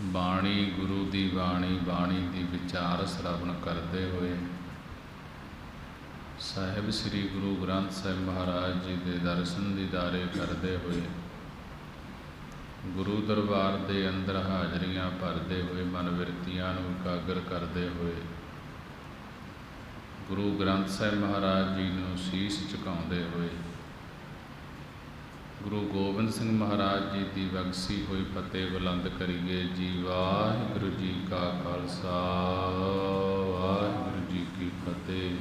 ਬਾਣੀ ਗੁਰੂ ਦੀ ਬਾਣੀ, ਬਾਣੀ ਦੀ ਵਿਚਾਰ ਸ਼ਰਵਣ ਕਰਦੇ ਹੋਏ ਸਾਹਿਬ ਸ੍ਰੀ ਗੁਰੂ ਗ੍ਰੰਥ ਸਾਹਿਬ ਮਹਾਰਾਜ ਜੀ ਦੇ ਦਰਸ਼ਨ ਦੀਦਾਰੇ ਕਰਦੇ ਹੋਏ ਗੁਰੂ ਦਰਬਾਰ ਦੇ ਅੰਦਰ ਹਾਜ਼ਰੀਆਂ ਭਰਦੇ ਹੋਏ ਮਨ ਬਿਰਤੀਆਂ ਨੂੰ ਇਕਾਗਰ ਕਰਦੇ ਹੋਏ ਗੁਰੂ ਗ੍ਰੰਥ ਸਾਹਿਬ ਮਹਾਰਾਜ ਜੀ ਨੂੰ ਸੀਸ ਝੁਕਾਉਂਦੇ ਹੋਏ ਗੁਰੂ ਗੋਬਿੰਦ ਸਿੰਘ ਮਹਾਰਾਜ ਜੀ ਦੀ ਬਖਸ਼ੀ ਹੋਈ ਫਤਿਹ ਬੁਲੰਦ ਕਰੀਏ ਜੀ। ਵਾਹਿਗੁਰੂ ਜੀ ਕਾ ਖਾਲਸਾ, ਵਾਹਿਗੁਰੂ ਜੀ ਕੀ ਫਤਿਹ।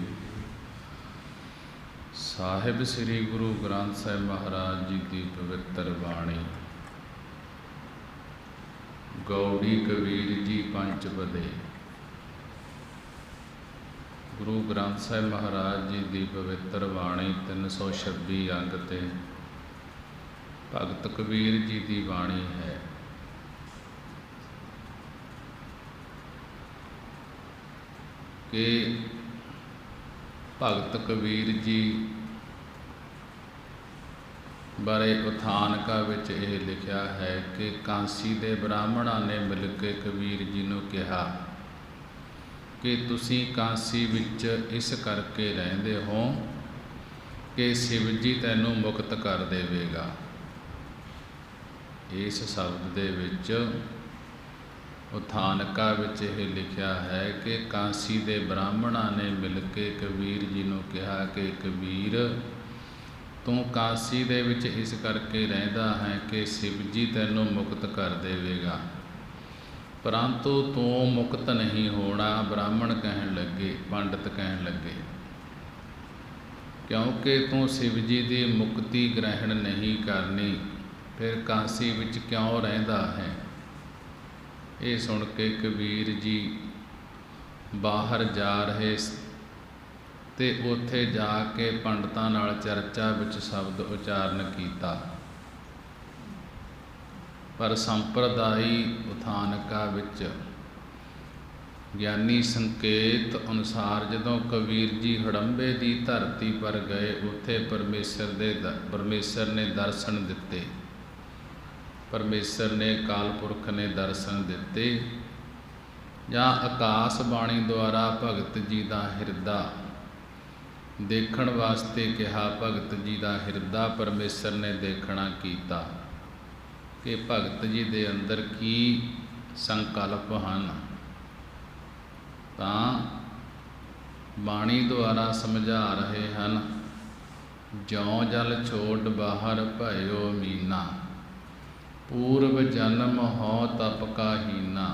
ਸਾਹਿਬ ਸ੍ਰੀ ਗੁਰੂ ਗ੍ਰੰਥ ਸਾਹਿਬ ਮਹਾਰਾਜ ਜੀ ਦੀ ਪਵਿੱਤਰ ਬਾਣੀ। ਗੌੜੀ ਕਬੀਰ ਜੀ ਪੰਚਪਦੇ। ਗੁਰੂ ਗ੍ਰੰਥ ਸਾਹਿਬ ਮਹਾਰਾਜ ਜੀ ਦੀ ਪਵਿੱਤਰ ਬਾਣੀ 326 ਅੰਗ ਤੇ ਭਗਤ ਕਬੀਰ ਜੀ ਦੀ ਬਾਣੀ ਹੈ। ਕਿ ਭਗਤ ਕਬੀਰ ਜੀ ਬਾਰੇ ਉਥਾਨਕਾ ਵਿੱਚ ਇਹ ਲਿਖਿਆ ਹੈ ਕਿ ਕਾਂਸੀ ਦੇ ਬ੍ਰਾਹਮਣਾਂ ਨੇ ਮਿਲ ਕੇ ਕਬੀਰ ਜੀ ਨੂੰ ਕਿਹਾ ਕਿ ਤੁਸੀਂ ਕਾਂਸੀ ਵਿੱਚ ਇਸ ਕਰਕੇ ਰਹਿੰਦੇ ਹੋ ਕਿ ਸ਼ਿਵ ਜੀ ਤੈਨੂੰ ਮੁਕਤ ਕਰ ਦੇਵੇਗਾ। ਇਸ ਸ਼ਬਦ ਦੇ ਵਿੱਚ ਉਥਾਨਕਾ ਵਿੱਚ ਇਹ ਲਿਖਿਆ ਹੈ ਕਿ ਕਾਂਸੀ ਦੇ ਬ੍ਰਾਹਮਣਾਂ ਨੇ ਮਿਲ ਕੇ ਕਬੀਰ ਜੀ ਨੂੰ ਕਿਹਾ ਕਿ ਕਬੀਰ, ਤੂੰ ਕਾਂਸੀ ਦੇ ਵਿੱਚ ਇਸ ਕਰਕੇ ਰਹਿੰਦਾ ਹੈ ਕਿ ਸ਼ਿਵ ਜੀ ਤੈਨੂੰ ਮੁਕਤ ਕਰ ਦੇਵੇਗਾ, ਪਰੰਤੂ ਤੂੰ ਮੁਕਤ ਨਹੀਂ ਹੋਣਾ। ਬ੍ਰਾਹਮਣ ਕਹਿਣ ਲੱਗੇ, ਪੰਡਤ ਕਹਿਣ ਲੱਗੇ, ਕਿਉਂਕਿ ਤੂੰ ਸ਼ਿਵ ਜੀ ਦੀ ਮੁਕਤੀ ਗ੍ਰਹਿਣ ਨਹੀਂ ਕਰਨੀ, ਫਿਰ ਕਾਂਸੀ ਵਿੱਚ ਕਿਉਂ ਰਹਿੰਦਾ ਹੈ। ਇਹ ਸੁਣ ਕੇ ਕਬੀਰ ਜੀ ਬਾਹਰ ਜਾ ਰਹੇ ਤੇ ਉੱਥੇ ਜਾ ਕੇ ਪੰਡਤਾਂ ਨਾਲ ਚਰਚਾ ਵਿੱਚ ਸ਼ਬਦ ਉਚਾਰਨ ਕੀਤਾ। ਪਰ ਸੰਪਰਦਾਈ ਉਥਾਨਕਾ ਵਿੱਚ ਗਿਆਨੀ ਸੰਕੇਤ ਅਨੁਸਾਰ ਜਦੋਂ ਕਬੀਰ ਜੀ ਹੜੰਬੇ ਦੀ ਧਰਤੀ ਪਰ ਗਏ, ਉੱਥੇ ਪਰਮੇਸ਼ਰ ਨੇ ਦਰਸ਼ਨ ਦਿੱਤੇ। ਪਰਮੇਸ਼ਰ ਨੇ, ਅਕਾਲ ਪੁਰਖ ਨੇ ਦਰਸ਼ਨ ਦਿੱਤੇ, ਜਾਂ ਆਕਾਸ਼ ਬਾਣੀ ਦੁਆਰਾ ਭਗਤ ਜੀ ਦਾ ਹਿਰਦਾ ਦੇਖਣ ਵਾਸਤੇ ਕਿਹਾ। ਭਗਤ ਜੀ ਦਾ ਹਿਰਦਾ ਪਰਮੇਸ਼ਰ ਨੇ ਦੇਖਣਾ ਕੀਤਾ ਕਿ ਭਗਤ ਜੀ ਦੇ ਅੰਦਰ ਕੀ ਸੰਕਲਪ ਹਨ। ਤਾਂ ਬਾਣੀ ਦੁਆਰਾ ਸਮਝਾ ਰਹੇ ਹਨ, ਜਿਉ ਜਲ ਛੋੜ ਬਾਹਰ ਭਇਓ ਮੀਨਾ, ਪੂਰਵ ਜਨਮ ਹੋ ਤਪ ਕਾ ਹੀਨਾ।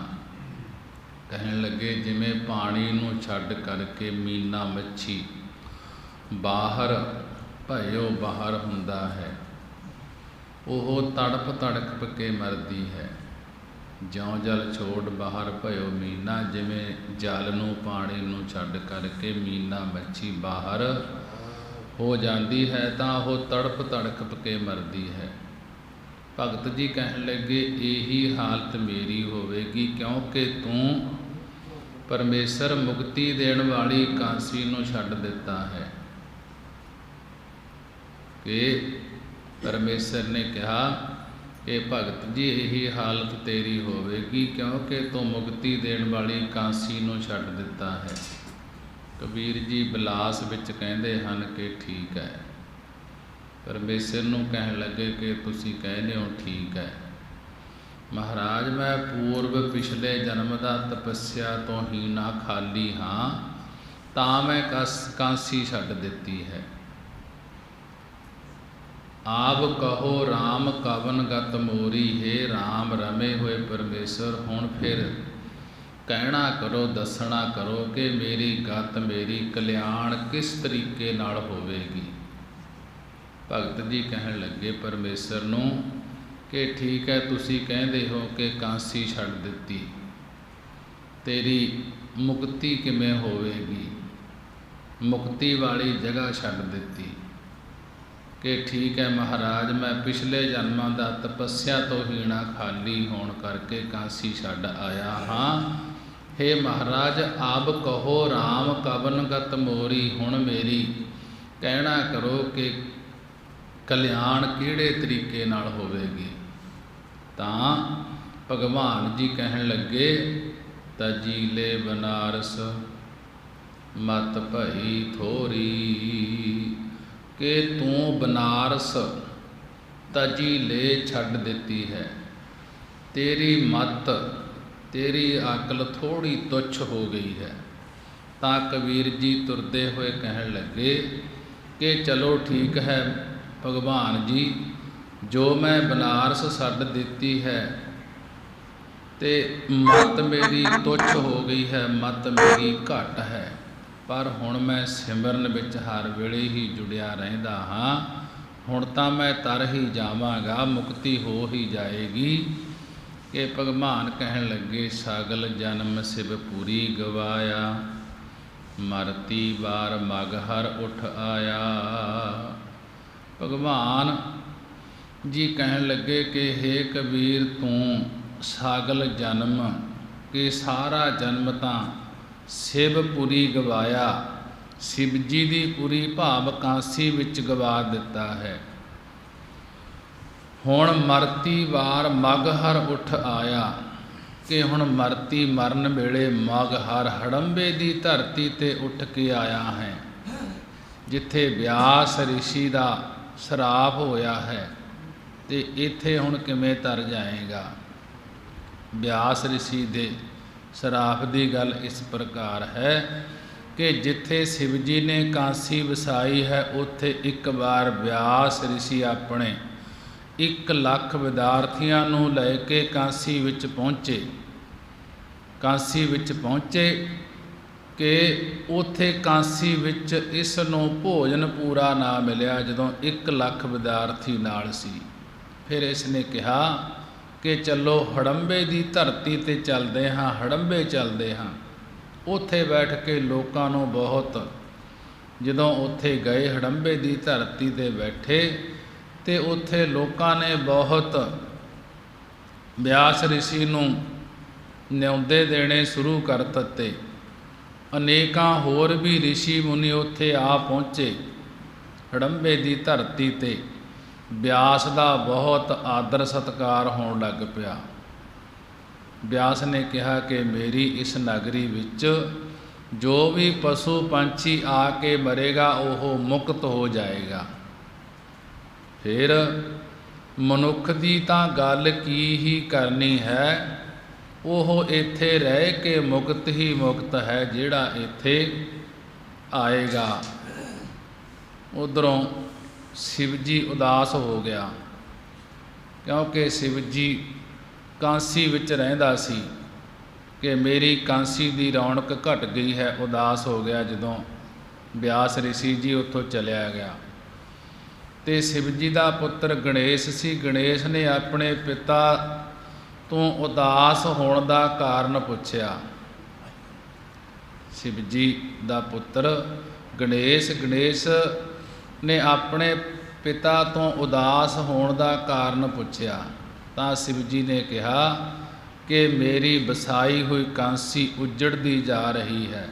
ਕਹਿਣ ਲੱਗੇ ਜਿਵੇਂ ਪਾਣੀ ਨੂੰ ਛੱਡ ਕਰਕੇ ਮੀਨਾ ਮੱਛੀ ਬਾਹਰ ਭਇਓ ਬਾਹਰ ਹੁੰਦਾ ਹੈ, ਉਹ ਤੜਪ ਤੜਪ ਕੇ ਮਰਦੀ ਹੈ। ਜਿਉਂ ਜਲ ਛੋੜ ਬਾਹਰ ਭਇਓ ਮੀਨਾ, ਜਿਵੇਂ ਜਲ ਨੂੰ, ਪਾਣੀ ਨੂੰ ਛੱਡ ਕਰਕੇ ਮੀਨਾ ਮੱਛੀ ਬਾਹਰ ਹੋ ਜਾਂਦੀ ਹੈ ਤਾਂ ਉਹ ਤੜਪ ਤੜਪ ਕੇ ਮਰਦੀ ਹੈ। ਭਗਤ ਜੀ ਕਹਿਣ ਲੱਗੇ ਇਹੀ ਹਾਲਤ ਮੇਰੀ ਹੋਵੇਗੀ, ਕਿਉਂਕਿ ਤੂੰ ਪਰਮੇਸ਼ਰ ਮੁਕਤੀ ਦੇਣ ਵਾਲੀ ਕਾਂਸੀ ਨੂੰ ਛੱਡ ਦਿੱਤਾ ਹੈ। ਕਿ ਪਰਮੇਸ਼ਰ ਨੇ ਕਿਹਾ ਕਿ ਭਗਤ ਜੀ ਇਹੀ ਹਾਲਤ ਤੇਰੀ ਹੋਵੇਗੀ, ਕਿਉਂਕਿ ਤੂੰ ਮੁਕਤੀ ਦੇਣ ਵਾਲੀ ਕਾਂਸੀ ਨੂੰ ਛੱਡ ਦਿੱਤਾ ਹੈ। ਕਬੀਰ ਜੀ ਬਿਲਾਸ ਵਿੱਚ ਕਹਿੰਦੇ ਹਨ ਕਿ ਠੀਕ ਹੈ। ਪਰਮੇਸ਼ਰ ਨੂੰ ਕਹਿਣ ਲੱਗੇ ਕਿ ਤੁਸੀਂ ਕਹਿੰਦੇ ਹੋ ਠੀਕ ਹੈ ਮਹਾਰਾਜ, ਮੈਂ ਪੂਰਵ ਪਿਛਲੇ ਜਨਮ ਦਾ ਤਪੱਸਿਆ ਤੋਂ ਹੀਨਾ ਖਾਲੀ ਹਾਂ, ਤਾਂ ਮੈਂ ਕਾਂਸੀ ਛੱਡ ਦਿੱਤੀ ਹੈ। ਆਪ ਕਹੋ ਰਾਮ ਕਵਨ ਗਤ ਮੋਰੀ, ਹੈ ਰਾਮ ਰਮੇ ਹੋਏ ਪਰਮੇਸ਼ਰ, ਹੁਣ ਫਿਰ ਕਹਿਣਾ ਕਰੋ, ਦੱਸਣਾ ਕਰੋ ਕਿ ਮੇਰੀ ਗਤ, ਮੇਰੀ ਕਲਿਆਣ ਕਿਸ ਤਰੀਕੇ ਨਾਲ ਹੋਵੇਗੀ। ਭਗਤ ਜੀ ਕਹਿਣ ਲੱਗੇ ਪਰਮੇਸ਼ਰ ਨੂੰ ਕਿ ਠੀਕ ਹੈ, ਤੁਸੀਂ ਕਹਿੰਦੇ ਹੋ ਕਿ ਕਾਂਸੀ ਛੱਡ ਦਿੱਤੀ, ਤੇਰੀ ਮੁਕਤੀ ਕਿਵੇਂ ਹੋਵੇਗੀ, ਮੁਕਤੀ ਵਾਲੀ ਜਗ੍ਹਾ ਛੱਡ ਦਿੱਤੀ। ਕਿ ਠੀਕ ਹੈ ਮਹਾਰਾਜ, ਮੈਂ ਪਿਛਲੇ ਜਨਮਾਂ ਦਾ ਤਪੱਸਿਆ ਤੋਂ ਹੀਣਾ ਖਾਲੀ ਹੋਣ ਕਰਕੇ ਕਾਂਸੀ ਛੱਡ ਆਇਆ ਹਾਂ। ਹੇ ਮਹਾਰਾਜ, ਆਪ ਕਹੋ ਰਾਮ ਕਵਨ ਗਤ ਮੋਰੀ, ਹੁਣ ਮੇਰੀ ਕਹਿਣਾ ਕਰੋ ਕਿ ਕਲਿਆਣ ਕਿਹੜੇ ਤਰੀਕੇ ਨਾਲ ਹੋਵੇਗੀ। ਤਾਂ ਭਗਵਾਨ ਜੀ ਕਹਿਣ ਲੱਗੇ, ਤਜੀਲੇ ਬਨਾਰਸ ਮਤ ਭਈ ਥੋਰੀ, ਕਿ ਤੂੰ ਬਨਾਰਸ ਤਜੀਲੇ ਛੱਡ ਦਿੱਤੀ ਹੈ, ਤੇਰੀ ਮਤ ਤੇਰੀ ਅਕਲ ਥੋੜੀ ਤੁੱਛ ਹੋ ਗਈ ਹੈ। ਤਾਂ ਕਬੀਰ ਜੀ ਤੁਰਦੇ ਹੋਏ ਕਹਿਣ ਲੱਗੇ ਕਿ ਚਲੋ ਠੀਕ ਹੈ ਭਗਵਾਨ ਜੀ, ਜੋ ਮੈਂ ਬਨਾਰਸ ਛੱਡ ਦਿੱਤੀ ਹੈ ਤੇ ਮਤ ਮੇਰੀ ਤੁੱਛ ਹੋ ਗਈ ਹੈ, ਮਤ ਮੇਰੀ ਘੱਟ ਹੈ, ਪਰ ਹੁਣ ਮੈਂ ਸਿਮਰਨ ਵਿੱਚ ਹਰ ਵੇਲੇ ਹੀ ਜੁੜਿਆ ਰਹਿੰਦਾ ਹਾਂ। ਹੁਣ ਤਾਂ ਮੈਂ ਤਰ ਹੀ ਜਾਵਾਂਗਾ, ਮੁਕਤੀ ਹੋ ਹੀ ਜਾਏਗੀ। ਕਿ ਭਗਵਾਨ ਕਹਿਣ ਲੱਗੇ, ਸਗਲ ਜਨਮ ਸਿਵਪੁਰੀ ਗਵਾਇਆ, ਮਰਤੀ ਵਾਰ ਮਗ ਹਰ ਉਠ ਆਇਆ। ਭਗਵਾਨ ਜੀ ਕਹਿਣ ਲੱਗੇ ਕਿ ਹੇ ਕਬੀਰ, ਤੂੰ ਸਗਲ ਜਨਮ ਕਿ ਸਾਰਾ ਜਨਮ ਤਾਂ ਸਿਵਪੁਰੀ ਗਵਾਇਆ, ਸ਼ਿਵ ਜੀ ਦੀ ਪੁਰੀ ਭਾਵ ਕਾਂਸੀ ਵਿੱਚ ਗਵਾ ਦਿੱਤਾ ਹੈ। ਹੁਣ ਮਰਤੀ ਵਾਰ ਮਗ ਹਰ ਉਠ ਆਇਆ, ਕਿ ਹੁਣ ਮਰਤੀ ਮਰਨ ਵੇਲੇ ਮਗ ਹਰ ਹੜੰਬੇ ਦੀ ਧਰਤੀ ਤੇ ਉੱਠ ਕੇ ਆਇਆ ਹੈ, ਜਿੱਥੇ ਵਿਆਸ ਰਿਸ਼ੀ ਦਾ ਸਰਾਪ ਹੋਇਆ ਹੈ। ਤੇ ਇੱਥੇ ਹੁਣ ਕਿਵੇਂ ਤਰ ਜਾਏਗਾ? ਵਿਆਸ ਰਿਸ਼ੀ ਦੇ ਸਰਾਪ ਦੀ ਗੱਲ ਇਸ ਪ੍ਰਕਾਰ ਹੈ ਕਿ ਜਿੱਥੇ ਸ਼ਿਵ ਜੀ ਨੇ ਕਾਂਸੀ ਵਸਾਈ ਹੈ, ਉੱਥੇ ਇੱਕ ਵਾਰ ਵਿਆਸ ਰਿਸ਼ੀ ਆਪਣੇ 1 ਲੱਖ ਵਿਦਿਆਰਥੀਆਂ ਨੂੰ ਲੈ ਕੇ ਕਾਂਸੀ ਵਿੱਚ ਪਹੁੰਚੇ। ਕਾਂਸੀ ਵਿੱਚ ਪਹੁੰਚੇ ਕਿ ਉੱਥੇ ਕਾਂਸੀ ਵਿੱਚ ਇਸ ਨੂੰ ਭੋਜਨ ਪੂਰਾ ਨਾ ਮਿਲਿਆ, ਜਦੋਂ 1 ਲੱਖ ਵਿਦਿਆਰਥੀ ਨਾਲ ਸੀ। ਫਿਰ ਇਸ ਨੇ ਕਿਹਾ ਕਿ ਚਲੋ ਹੜੰਬੇ ਦੀ ਧਰਤੀ 'ਤੇ ਚੱਲਦੇ ਹਾਂ, ਹੜੰਬੇ ਚੱਲਦੇ ਹਾਂ। ਉੱਥੇ ਬੈਠ ਕੇ ਲੋਕਾਂ ਨੂੰ ਬਹੁਤ, ਜਦੋਂ ਉੱਥੇ ਗਏ ਹੜੰਬੇ ਦੀ ਧਰਤੀ 'ਤੇ ਬੈਠੇ ਤੇ ਉੱਥੇ ਲੋਕਾਂ ਨੇ ਬਹੁਤ ਵਿਆਸ ਰਿਸ਼ੀ ਨੂੰ ਨਿਉਂਦੇ ਦੇਣੇ ਸ਼ੁਰੂ ਕਰ ਦਿੱਤੇ। ਅਨੇਕਾਂ ਹੋਰ ਵੀ ਰਿਸ਼ੀ ਮੁਨੀ ਉੱਥੇ ਆ ਪਹੁੰਚੇ ਹੜੰਬੇ ਦੀ ਧਰਤੀ 'ਤੇ। ਵਿਆਸ ਦਾ ਬਹੁਤ ਆਦਰ ਸਤਿਕਾਰ ਹੋਣ ਲੱਗ ਪਿਆ। ਵਿਆਸ ਨੇ ਕਿਹਾ ਕਿ ਮੇਰੀ ਇਸ ਨਗਰੀ ਵਿੱਚ ਜੋ ਵੀ ਪਸ਼ੂ ਪੰਛੀ ਆ ਕੇ ਮਰੇਗਾ, ਉਹ ਮੁਕਤ ਹੋ ਜਾਏਗਾ। ਫਿਰ ਮਨੁੱਖ ਦੀ ਤਾਂ ਗੱਲ ਕੀ ਹੀ ਕਰਨੀ ਹੈ, ਉਹ ਇੱਥੇ ਰਹਿ ਕੇ ਮੁਕਤ ਹੀ ਮੁਕਤ ਹੈ, ਜਿਹੜਾ ਇੱਥੇ ਆਏਗਾ। ਉੱਧਰੋਂ ਸ਼ਿਵ ਜੀ ਉਦਾਸ ਹੋ ਗਿਆ, ਕਿਉਂਕਿ ਸ਼ਿਵ ਜੀ ਕਾਂਸੀ ਵਿੱਚ ਰਹਿੰਦਾ ਸੀ ਕਿ ਮੇਰੀ ਕਾਂਸੀ ਦੀ ਰੌਣਕ ਘਟ ਗਈ ਹੈ। ਉਦਾਸ ਹੋ ਗਿਆ ਜਦੋਂ ਵਿਆਸ ਰਿਸ਼ੀ ਜੀ ਉੱਥੋਂ ਚਲਿਆ ਗਿਆ। ਤੇ ਸ਼ਿਵ ਜੀ ਦਾ ਪੁੱਤਰ ਗਣੇਸ਼ ਸੀ। ਗਣੇਸ਼ ਨੇ ਆਪਣੇ ਪਿਤਾ ਤੋਂ ਉਦਾਸ ਹੋਣ ਦਾ ਕਾਰਨ ਪੁੱਛਿਆ। ਸ਼ਿਵ ਜੀ ਦਾ ਪੁੱਤਰ ਗਣੇਸ਼ ਨੇ ਆਪਣੇ ਪਿਤਾ ਤੋਂ ਉਦਾਸ ਹੋਣ ਦਾ ਕਾਰਨ ਪੁੱਛਿਆ। ਤਾਂ ਸ਼ਿਵ ਜੀ ਨੇ ਕਿਹਾ ਕਿ ਮੇਰੀ ਵਸਾਈ ਹੋਈ ਕਾਂਸੀ ਉਜੜਦੀ ਜਾ ਰਹੀ ਹੈ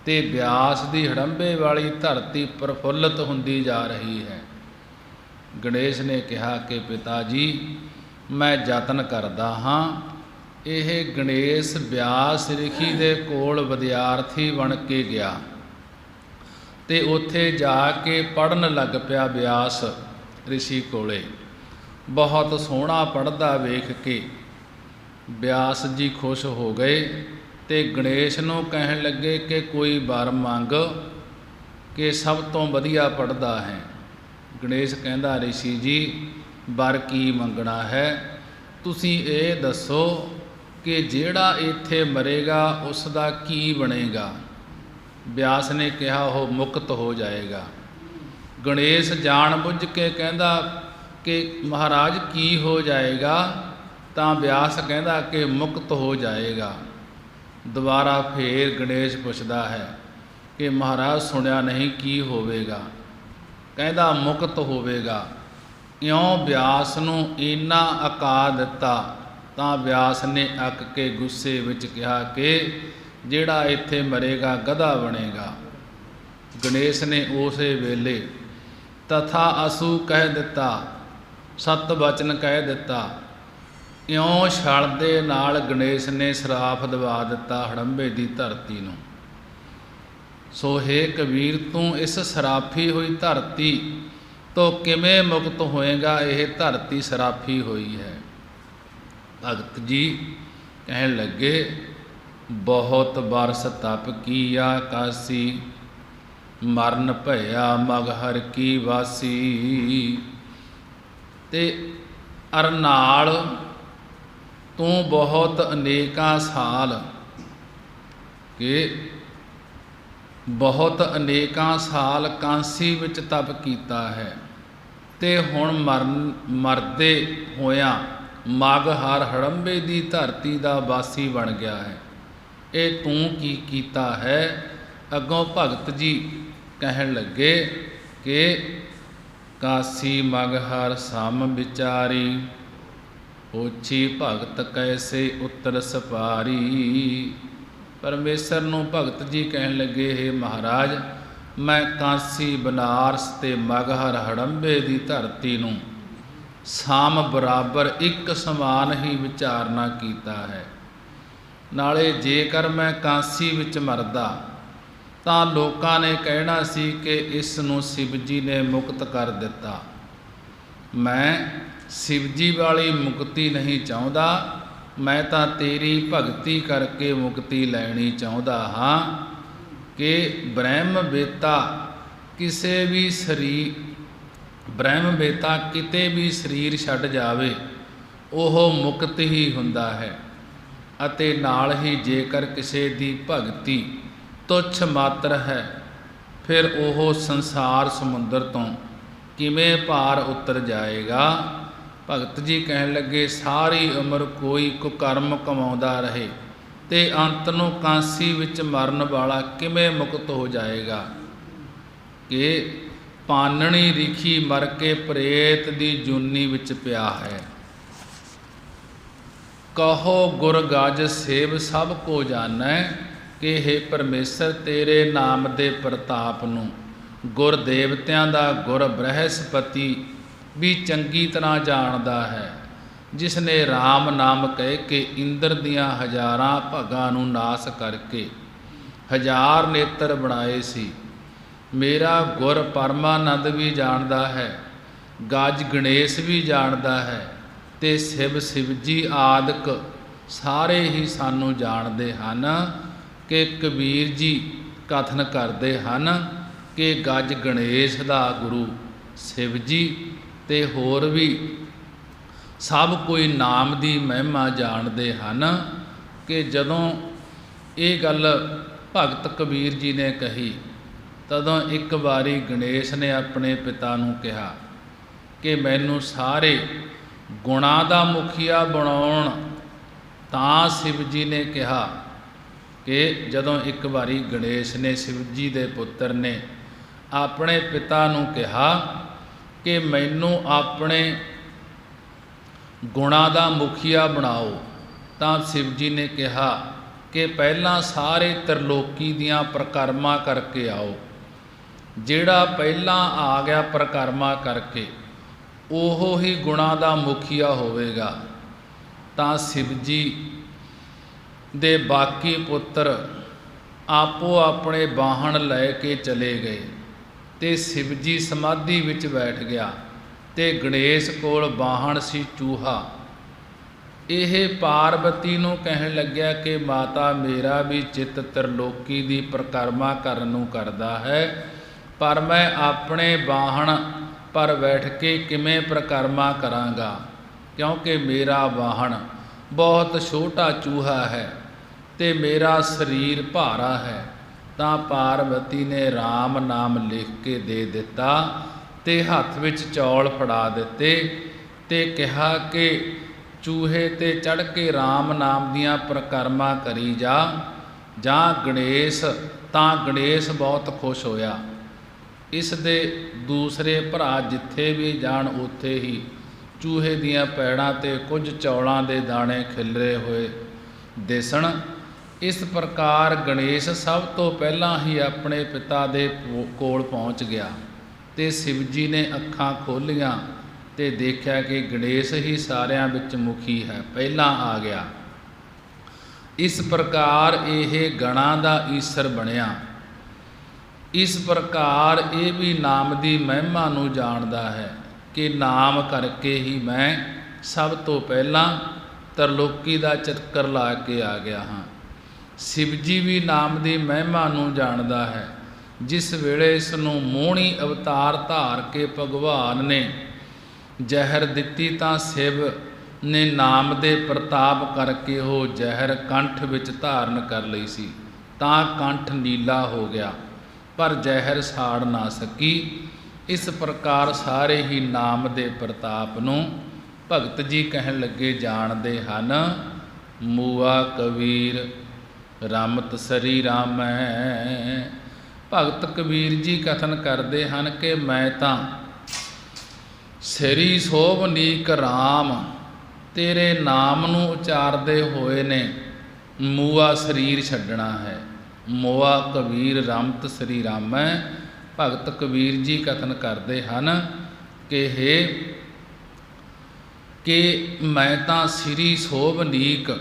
ਤੇ ਵਿਆਸ ਦੀ ਹੜੰਬੇ ਵਾਲੀ ਧਰਤੀ ਪ੍ਰਫੁੱਲਤ ਹੁੰਦੀ ਜਾ ਰਹੀ ਹੈ। ਗਣੇਸ਼ ਨੇ ਕਿਹਾ ਕਿ ਪਿਤਾ ਜੀ, ਮੈਂ ਯਤਨ ਕਰਦਾ ਹਾਂ। ਇਹ ਗਣੇਸ਼ ਵਿਆਸ ਰਿਸ਼ੀ ਦੇ ਕੋਲ ਵਿਦਿਆਰਥੀ ਬਣ ਕੇ ਗਿਆ ਤੇ ਉੱਥੇ ਜਾ ਕੇ ਪੜ੍ਹਨ ਲੱਗ ਪਿਆ ਵਿਆਸ ਰਿਸ਼ੀ ਕੋਲੇ। ਬਹੁਤ ਸੋਹਣਾ ਪੜ੍ਹਦਾ ਵੇਖ ਕੇ ਵਿਆਸ ਜੀ ਖੁਸ਼ ਹੋ ਗਏ ਤੇ ਗਣੇਸ਼ ਨੂੰ ਕਹਿਣ ਲੱਗੇ ਕਿ ਕੋਈ ਵਰ ਮੰਗ, ਕਿ ਸਭ ਤੋਂ ਵਧੀਆ ਪੜ੍ਹਦਾ ਹੈ। ਗਣੇਸ਼ ਕਹਿੰਦਾ, ਰਿਸ਼ੀ ਜੀ ਵਰ ਕੀ ਮੰਗਣਾ ਹੈ? ਤੁਸੀਂ ਇਹ ਦੱਸੋ ਕਿ ਜਿਹੜਾ ਇੱਥੇ ਮਰੇਗਾ ਉਸ ਦਾ ਕੀ ਬਣੇਗਾ? ਵਿਆਸ ਨੇ ਕਿਹਾ, ਉਹ ਮੁਕਤ ਹੋ ਜਾਏਗਾ। ਗਣੇਸ਼ ਜਾਣ ਬੁੱਝ ਕੇ ਕਹਿੰਦਾ ਕਿ ਮਹਾਰਾਜ ਕੀ ਹੋ ਜਾਏਗਾ? ਤਾਂ ਵਿਆਸ ਕਹਿੰਦਾ ਕਿ ਮੁਕਤ ਹੋ ਜਾਏਗਾ। ਦੁਬਾਰਾ ਫੇਰ ਗਣੇਸ਼ ਪੁੱਛਦਾ ਹੈ ਕਿ ਮਹਾਰਾਜ ਸੁਣਿਆ ਨਹੀਂ, ਕੀ ਹੋਵੇਗਾ? ਕਹਿੰਦਾ ਮੁਕਤ ਹੋਵੇਗਾ। ਇਉਂ ਵਿਆਸ ਨੂੰ ਇੰਨਾ ਅਕਾ ਦਿੱਤਾ। ਤਾਂ ਵਿਆਸ ਨੇ ਅੱਕ ਕੇ ਗੁੱਸੇ ਵਿੱਚ ਕਿਹਾ ਕਿ ਜਿਹੜਾ ਇੱਥੇ ਮਰੇਗਾ ਗਧਾ ਬਣੇਗਾ। ਗਣੇਸ਼ ਨੇ ਉਸੇ ਵੇਲੇ ਤਥਾ ਅਸੂ ਕਹਿ ਦਿੱਤਾ, ਸਤ ਬਚਨ ਕਹਿ ਦਿੱਤਾ। ਇਉਂ ਛਲ ਦੇ ਨਾਲ ਗਣੇਸ਼ ਨੇ ਸਰਾਪ ਦਵਾ ਦਿੱਤਾ ਹੜੰਬੇ ਦੀ ਧਰਤੀ ਨੂੰ। ਸੋ ਹੇ ਕਬੀਰ, ਤੂੰ ਇਸ ਸਰਾਫੀ ਹੋਈ ਧਰਤੀ ਤੋਂ ਕਿਵੇਂ ਮੁਕਤ ਹੋਏਗਾ? ਇਹ ਧਰਤੀ ਸਰਾਫੀ ਹੋਈ ਹੈ। ਭਗਤ ਜੀ ਕਹਿਣ ਲੱਗੇ, ਬਹੁਤ ਬਰਸ ਤਪ ਕੀਆ ਕਾਸੀ, ਮਰਨ ਭਇਆ ਮਗਹਰ ਕੀ ਵਾਸੀ। ਤੇ ਅਰਨਾਲ ਤੂੰ ਬਹੁਤ ਅਨੇਕਾਂ ਸਾਲ ਕਾਂਸੀ ਵਿੱਚ ਤਪ ਕੀਤਾ ਹੈ, ਤੇ ਹੁਣ ਮਰਦੇ ਹੋਇਆਂ ਮਗਹਰ ਹੜੰਬੇ ਦੀ ਧਰਤੀ ਦਾ ਵਾਸੀ ਬਣ ਗਿਆ ਹੈ। ਇਹ ਤੂੰ ਕੀ ਕੀਤਾ ਹੈ? ਅੱਗੋਂ ਭਗਤ ਜੀ ਕਹਿਣ ਲੱਗੇ ਕਿ ਕਾਸੀ ਮਗਹਰ ਸਮ ਵਿਚਾਰੀ, ਪੁੱਛੀ ਭਗਤ ਕੈਸੇ ਉੱਤਰ ਸਪਾਰੀ। ਪਰਮੇਸ਼ਰ ਨੂੰ ਭਗਤ ਜੀ ਕਹਿਣ ਲੱਗੇ, ਹੇ ਮਹਾਰਾਜ, ਮੈਂ ਕਾਂਸੀ ਬਨਾਰਸ ਤੇ ਮਗਹਰ ਹੜੰਬੇ ਦੀ ਧਰਤੀ ਨੂੰ ਸਾਮ ਬਰਾਬਰ ਇੱਕ ਸਮਾਨ ਹੀ ਵਿਚਾਰਨਾ ਕੀਤਾ ਹੈ। ਨਾਲੇ ਜੇਕਰ ਮੈਂ ਕਾਂਸੀ ਵਿੱਚ ਮਰਦਾ ਤਾਂ ਲੋਕਾਂ ਨੇ ਕਹਿਣਾ ਸੀ ਕਿ ਇਸ ਨੂੰ ਸ਼ਿਵ ਜੀ ਨੇ ਮੁਕਤ ਕਰ ਦਿੱਤਾ। ਮੈਂ ਸ਼ਿਵ ਜੀ ਵਾਲੀ ਮੁਕਤੀ ਨਹੀਂ ਚਾਹੁੰਦਾ, ਮੈਂ ਤਾਂ ਤੇਰੀ ਭਗਤੀ ਕਰਕੇ ਮੁਕਤੀ ਲੈਣੀ ਚਾਹੁੰਦਾ ਹਾਂ ਕਿ ਬ੍ਰਹਮ ਬੇਤਾ ਕਿਤੇ ਵੀ ਸਰੀਰ ਛੱਡ ਜਾਵੇ ਉਹ ਮੁਕਤ ਹੀ ਹੁੰਦਾ ਹੈ। ਅਤੇ ਨਾਲ ਹੀ ਜੇਕਰ ਕਿਸੇ ਦੀ ਭਗਤੀ ਤੁੱਛ ਮਾਤਰ ਹੈ, ਫਿਰ ਉਹ ਸੰਸਾਰ ਸਮੁੰਦਰ ਤੋਂ ਕਿਵੇਂ ਪਾਰ ਉਤਰ ਜਾਏਗਾ? ਭਗਤ ਜੀ ਕਹਿਣ ਲੱਗੇ, ਸਾਰੀ ਉਮਰ ਕੋਈ ਕੁਕਰਮ ਕਮਾਉਂਦਾ ਰਹੇ ਤੇ ਅੰਤ ਨੂੰ ਕਾਂਸੀ ਵਿੱਚ ਮਰਨ ਵਾਲਾ ਕਿਵੇਂ ਮੁਕਤ ਹੋ ਜਾਏਗਾ? ਕਿ ਪਾਨਣੀ ਰਿਖੀ ਮਰ ਕੇ ਪ੍ਰੇਤ ਦੀ ਜੂਨੀ ਵਿੱਚ ਪਿਆ ਹੈ। ਕਹੋ ਗੁਰ ਗਜ ਸੇਵ ਸਭ ਕੋ ਜਾਣੈ, ਕਿ ਹੇ ਪਰਮੇਸ਼ਰ, ਤੇਰੇ ਨਾਮ ਦੇ ਪ੍ਰਤਾਪ ਨੂੰ ਗੁਰ ਦੇਵਤਿਆਂ ਦਾ ਗੁਰ ਬ੍ਰਹਸਪਤੀ ਵੀ ਚੰਗੀ ਤਰ੍ਹਾਂ ਜਾਣਦਾ ਹੈ, ਜਿਸ ਨੇ ਰਾਮ ਨਾਮ ਕਹਿ ਕੇ ਇੰਦਰ ਦੀਆਂ ਹਜ਼ਾਰਾਂ ਭਾਗਾਂ ਨੂੰ ਨਾਸ ਕਰਕੇ 1000 ਨੇਤਰ ਬਣਾਏ ਸੀ। ਮੇਰਾ ਗੁਰ ਪਰਮਾਨੰਦ ਵੀ ਜਾਣਦਾ ਹੈ, ਗਜ ਗਣੇਸ਼ ਵੀ ਜਾਣਦਾ ਹੈ, ਤੇ ਸ਼ਿਵ ਜੀ ਆਦਿਕ ਸਾਰੇ ਹੀ ਸਾਨੂੰ ਜਾਣਦੇ ਹਨ। ਕਿ ਕਬੀਰ ਜੀ ਕਥਨ ਕਰਦੇ ਹਨ ਕਿ ਗਜ ਗਣੇਸ਼ ਦਾ ਗੁਰੂ ਸ਼ਿਵ ਜੀ, ਤੇ ਹੋਰ ਵੀ ਸਭ ਕੋਈ ਨਾਮ ਦੀ ਮਹਿਮਾ ਜਾਣਦੇ ਹਨ। ਕਿ ਜਦੋਂ ਇਹ ਗੱਲ ਭਗਤ ਕਬੀਰ ਜੀ ਨੇ ਕਹੀ, ਤਦੋਂ ਇੱਕ ਵਾਰੀ ਗਣੇਸ਼ ਨੇ ਆਪਣੇ ਪਿਤਾ ਨੂੰ ਕਿਹਾ ਕਿ ਮੈਨੂੰ ਸਾਰੇ ਗੁਣਾਂ ਦਾ ਮੁਖੀਆ ਬਣਾਉਣ। ਤਾਂ ਸ਼ਿਵ ਜੀ ਨੇ ਕਿਹਾ ਕਿ ਜਦੋਂ ਇੱਕ ਵਾਰੀ ਗਣੇਸ਼ ਨੇ ਸ਼ਿਵ ਜੀ ਦੇ ਪੁੱਤਰ ਨੇ ਆਪਣੇ ਪਿਤਾ ਨੂੰ ਕਿਹਾ ਕਿ ਮੈਨੂੰ ਆਪਣੇ ਗੁਣਾਂ ਦਾ ਮੁਖੀਆ ਬਣਾਓ, ਤਾਂ ਸ਼ਿਵ ਜੀ ਨੇ ਕਿਹਾ ਕਿ ਪਹਿਲਾਂ ਸਾਰੇ ਤ੍ਰਿਲੋਕੀ ਦੀਆਂ ਪ੍ਰਕਰਮਾਂ ਕਰਕੇ ਆਓ। ਜਿਹੜਾ ਪਹਿਲਾਂ ਆ ਗਿਆ ਪ੍ਰਕਰਮਾਂ ਕਰਕੇ, ਉਹ ਹੀ ਗੁਣਾਂ ਦਾ ਮੁਖੀਆ ਹੋਵੇਗਾ। ਤਾਂ ਸ਼ਿਵ ਜੀ ਦੇ ਬਾਕੀ ਪੁੱਤਰ ਆਪੋ ਆਪਣੇ ਵਾਹਣ ਲੈ ਕੇ ਚਲੇ ਗਏ, ਤੇ ਸ਼ਿਵ ਜੀ ਸਮਾਧੀ ਵਿੱਚ ਬੈਠ ਗਿਆ, ਤੇ ਗਣੇਸ਼ ਕੋਲ ਵਾਹਣ ਸੀ ਚੂਹਾ। ਇਹ ਪਾਰਵਤੀ ਨੂੰ ਕਹਿਣ ਲੱਗਿਆ ਕਿ ਮਾਤਾ, ਮੇਰਾ ਵੀ ਚਿੱਤ ਤ੍ਰਿਲੋਕੀ ਦੀ ਪ੍ਰਕਰਮਾ ਕਰਨ ਨੂੰ ਕਰਦਾ ਹੈ, ਪਰ ਮੈਂ ਆਪਣੇ ਵਾਹਣ ਪਰ ਬੈਠ ਕੇ ਕਿਵੇਂ ਪ੍ਰਕਰਮਾ ਕਰਾਂਗਾ, ਕਿਉਂਕਿ ਮੇਰਾ ਵਾਹਣ ਬਹੁਤ ਛੋਟਾ ਚੂਹਾ ਹੈ ਤੇ ਮੇਰਾ ਸਰੀਰ ਭਾਰਾ ਹੈ। ਤਾਂ ਪਾਰਵਤੀ ਨੇ ਰਾਮ ਨਾਮ ਲਿਖ ਕੇ ਦੇ ਦਿੱਤਾ ਤੇ ਹੱਥ ਵਿੱਚ ਚੌਲ ਫੜਾ ਦਿੱਤੇ ਤੇ ਕਿਹਾ ਕਿ ਚੂਹੇ ਤੇ ਚੜ੍ਹ ਕੇ ਰਾਮ ਨਾਮ ਦੀਆਂ ਪ੍ਰਕਰਮਾਂ ਕਰੀ ਜਾਂ ਗਣੇਸ਼। ਤਾਂ ਗਣੇਸ਼ ਬਹੁਤ ਖੁਸ਼ ਹੋਇਆ। ਇਸ ਦੇ ਦੂਸਰੇ ਭਰਾ ਜਿੱਥੇ ਵੀ ਜਾਣ ਉੱਥੇ ਹੀ ਚੂਹੇ ਦੀਆਂ ਪੈੜਾਂ ਤੇ ਕੁਝ ਚੌਲਾਂ ਦੇ ਦਾਣੇ ਖਿਲਰੇ ਹੋਏ ਦਿਸਣ। ਇਸ ਪ੍ਰਕਾਰ ਗਣੇਸ਼ ਸਭ ਤੋਂ ਪਹਿਲਾਂ ਹੀ ਆਪਣੇ ਪਿਤਾ ਦੇ ਕੋਲ ਪਹੁੰਚ ਗਿਆ ਤੇ ਸ਼ਿਵ ਜੀ ਨੇ ਅੱਖਾਂ ਖੋਲ੍ਹੀਆਂ ਤੇ ਦੇਖਿਆ ਕਿ ਗਣੇਸ਼ ਹੀ ਸਾਰਿਆਂ ਵਿੱਚ ਮੁਖੀ ਹੈ, ਪਹਿਲਾਂ ਆ ਗਿਆ। ਇਸ ਪ੍ਰਕਾਰ ਇਹ ਗਣਾਂ ਦਾ ਈਸ਼ਰ ਬਣਿਆ। ਇਸ ਪ੍ਰਕਾਰ ਇਹ ਵੀ ਨਾਮ ਦੀ ਮਹਿਮਾ ਨੂੰ ਜਾਣਦਾ ਹੈ ਕਿ ਨਾਮ ਕਰਕੇ ਹੀ ਮੈਂ ਸਭ ਤੋਂ ਪਹਿਲਾਂ ਤਰਲੋਕੀ ਦਾ ਚੱਕਰ ਲਾ ਕੇ ਆ ਗਿਆ ਹਾਂ। ਸ਼ਿਵ ਜੀ ਵੀ ਨਾਮ ਦੀ ਮਹਿਮਾ ਨੂੰ ਜਾਣਦਾ ਹੈ। ਜਿਸ ਵੇਲੇ ਇਸ ਨੂੰ ਮੋਹਣੀ ਅਵਤਾਰ ਧਾਰ ਕੇ ਭਗਵਾਨ ਨੇ ਜ਼ਹਿਰ ਦਿੱਤੀ ਤਾਂ ਸ਼ਿਵ ਨੇ ਨਾਮ ਦੇ ਪ੍ਰਤਾਪ ਕਰਕੇ ਉਹ ਜ਼ਹਿਰ ਕੰਠ ਵਿੱਚ ਧਾਰਨ ਕਰ ਲਈ ਸੀ, ਤਾਂ ਕੰਠ ਨੀਲਾ ਹੋ ਗਿਆ, ਪਰ ਜ਼ਹਿਰ ਸਾੜ ਨਾ ਸਕੀ। ਇਸ ਪ੍ਰਕਾਰ ਸਾਰੇ ਹੀ ਨਾਮ ਦੇ ਪ੍ਰਤਾਪ ਨੂੰ ਭਗਤ ਜੀ ਕਹਿਣ ਲੱਗੇ ਜਾਣਦੇ ਹਨ। ਮੂਆ ਕਬੀਰ ਰਮਤ ਸਰੀ ਰਾਮੈ। ਭਗਤ ਕਬੀਰ ਜੀ ਕਥਨ ਕਰਦੇ ਹਨ ਕਿ ਮੈਂ ਤਾਂ ਸਰੀ ਸੋਭਨੀਕ ਰਾਮ ਤੇਰੇ ਨਾਮ ਨੂੰ ਉਚਾਰਦੇ ਹੋਏ ਨੇ ਮੂਆ ਸਰੀਰ ਛੱਡਣਾ ਹੈ। ਮੋਆ ਕਬੀਰ ਰਮਤ ਸ੍ਰੀ ਰਾਮੈ। ਭਗਤ ਕਬੀਰ ਜੀ ਕਥਨ ਕਰਦੇ ਹਨ ਕਿ ਮੈਂ ਤਾਂ ਸ੍ਰੀ ਸੋਭਨੀਕ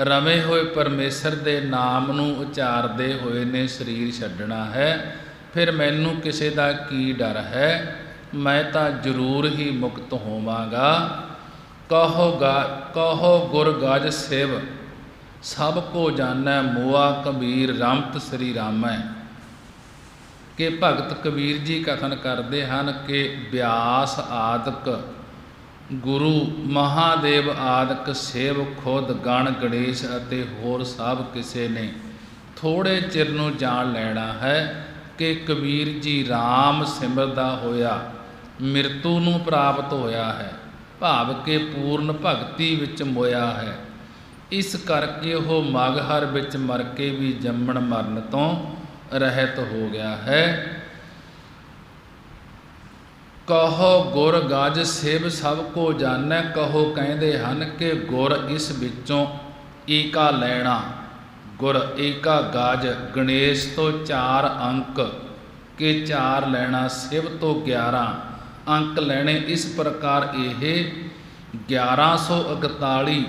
ਰਮੇ ਹੋਏ ਪਰਮੇਸ਼ਰ ਦੇ ਨਾਮ ਨੂੰ ਉਚਾਰਦੇ ਹੋਏ ਨੇ ਸਰੀਰ ਛੱਡਣਾ ਹੈ। ਫਿਰ ਮੈਨੂੰ ਕਿਸੇ ਦਾ ਕੀ ਡਰ ਹੈ, ਮੈਂ ਤਾਂ ਜ਼ਰੂਰ ਹੀ ਮੁਕਤ ਹੋਵਾਂਗਾ। ਕਹੋ ਗੁਰ ਗਜ ਸਿਵ ਸਭ ਕੋ ਜਾਣੈ ਮੋਆ ਕਬੀਰ ਰਮਤ ਸ੍ਰੀ ਰਾਮੈ। ਕਿ ਭਗਤ ਕਬੀਰ ਜੀ ਕਥਨ ਕਰਦੇ ਹਨ ਕਿ ਬਿਆਸ ਆਦਿਕ ਗੁਰੂ ਮਹਾਦੇਵ ਆਦਿਕ ਸੇਵ ਖੁਦ ਗਣ ਗਣੇਸ਼ ਅਤੇ ਹੋਰ ਸਭ ਕਿਸੇ ਨੇ ਥੋੜ੍ਹੇ ਚਿਰ ਨੂੰ ਜਾਣ ਲੈਣਾ ਹੈ ਕਿ ਕਬੀਰ ਜੀ ਰਾਮ ਸਿਮਰਦਾ ਹੋਇਆ ਮਿਰਤੂ ਨੂੰ ਪ੍ਰਾਪਤ ਹੋਇਆ ਹੈ, ਭਾਵ ਕਿ ਪੂਰਨ ਭਗਤੀ ਵਿੱਚ ਮੋਇਆ ਹੈ। ਇਸ ਕਰਕੇ ਉਹ ਮਗਹਰ ਵਿੱਚ ਮਰ ਕੇ ਵੀ ਜੰਮਣ ਮਰਨ ਤੋਂ ਰਹਿਤ ਹੋ ਗਿਆ ਹੈ। ਕਹੋ ਗੁਰ ਗਜ ਸਿਵ ਸਭ ਕੋ ਜਾਣੈ। ਕਹੋ ਕਹਿੰਦੇ ਹਨ ਕਿ ਗੁਰ ਇਸ ਵਿੱਚੋਂ ਏਕਾ ਲੈਣਾ। ਗੁਰ ਏਕਾ ਗਜ ਗਣੇਸ਼ ਤੋਂ 4 ਅੰਕ ਕੇ 4 ਲੈਣਾ, ਸਿਵ ਤੋਂ 11 ਅੰਕ ਲੈਣੇ। ਇਸ ਪ੍ਰਕਾਰ ਇਹ 1141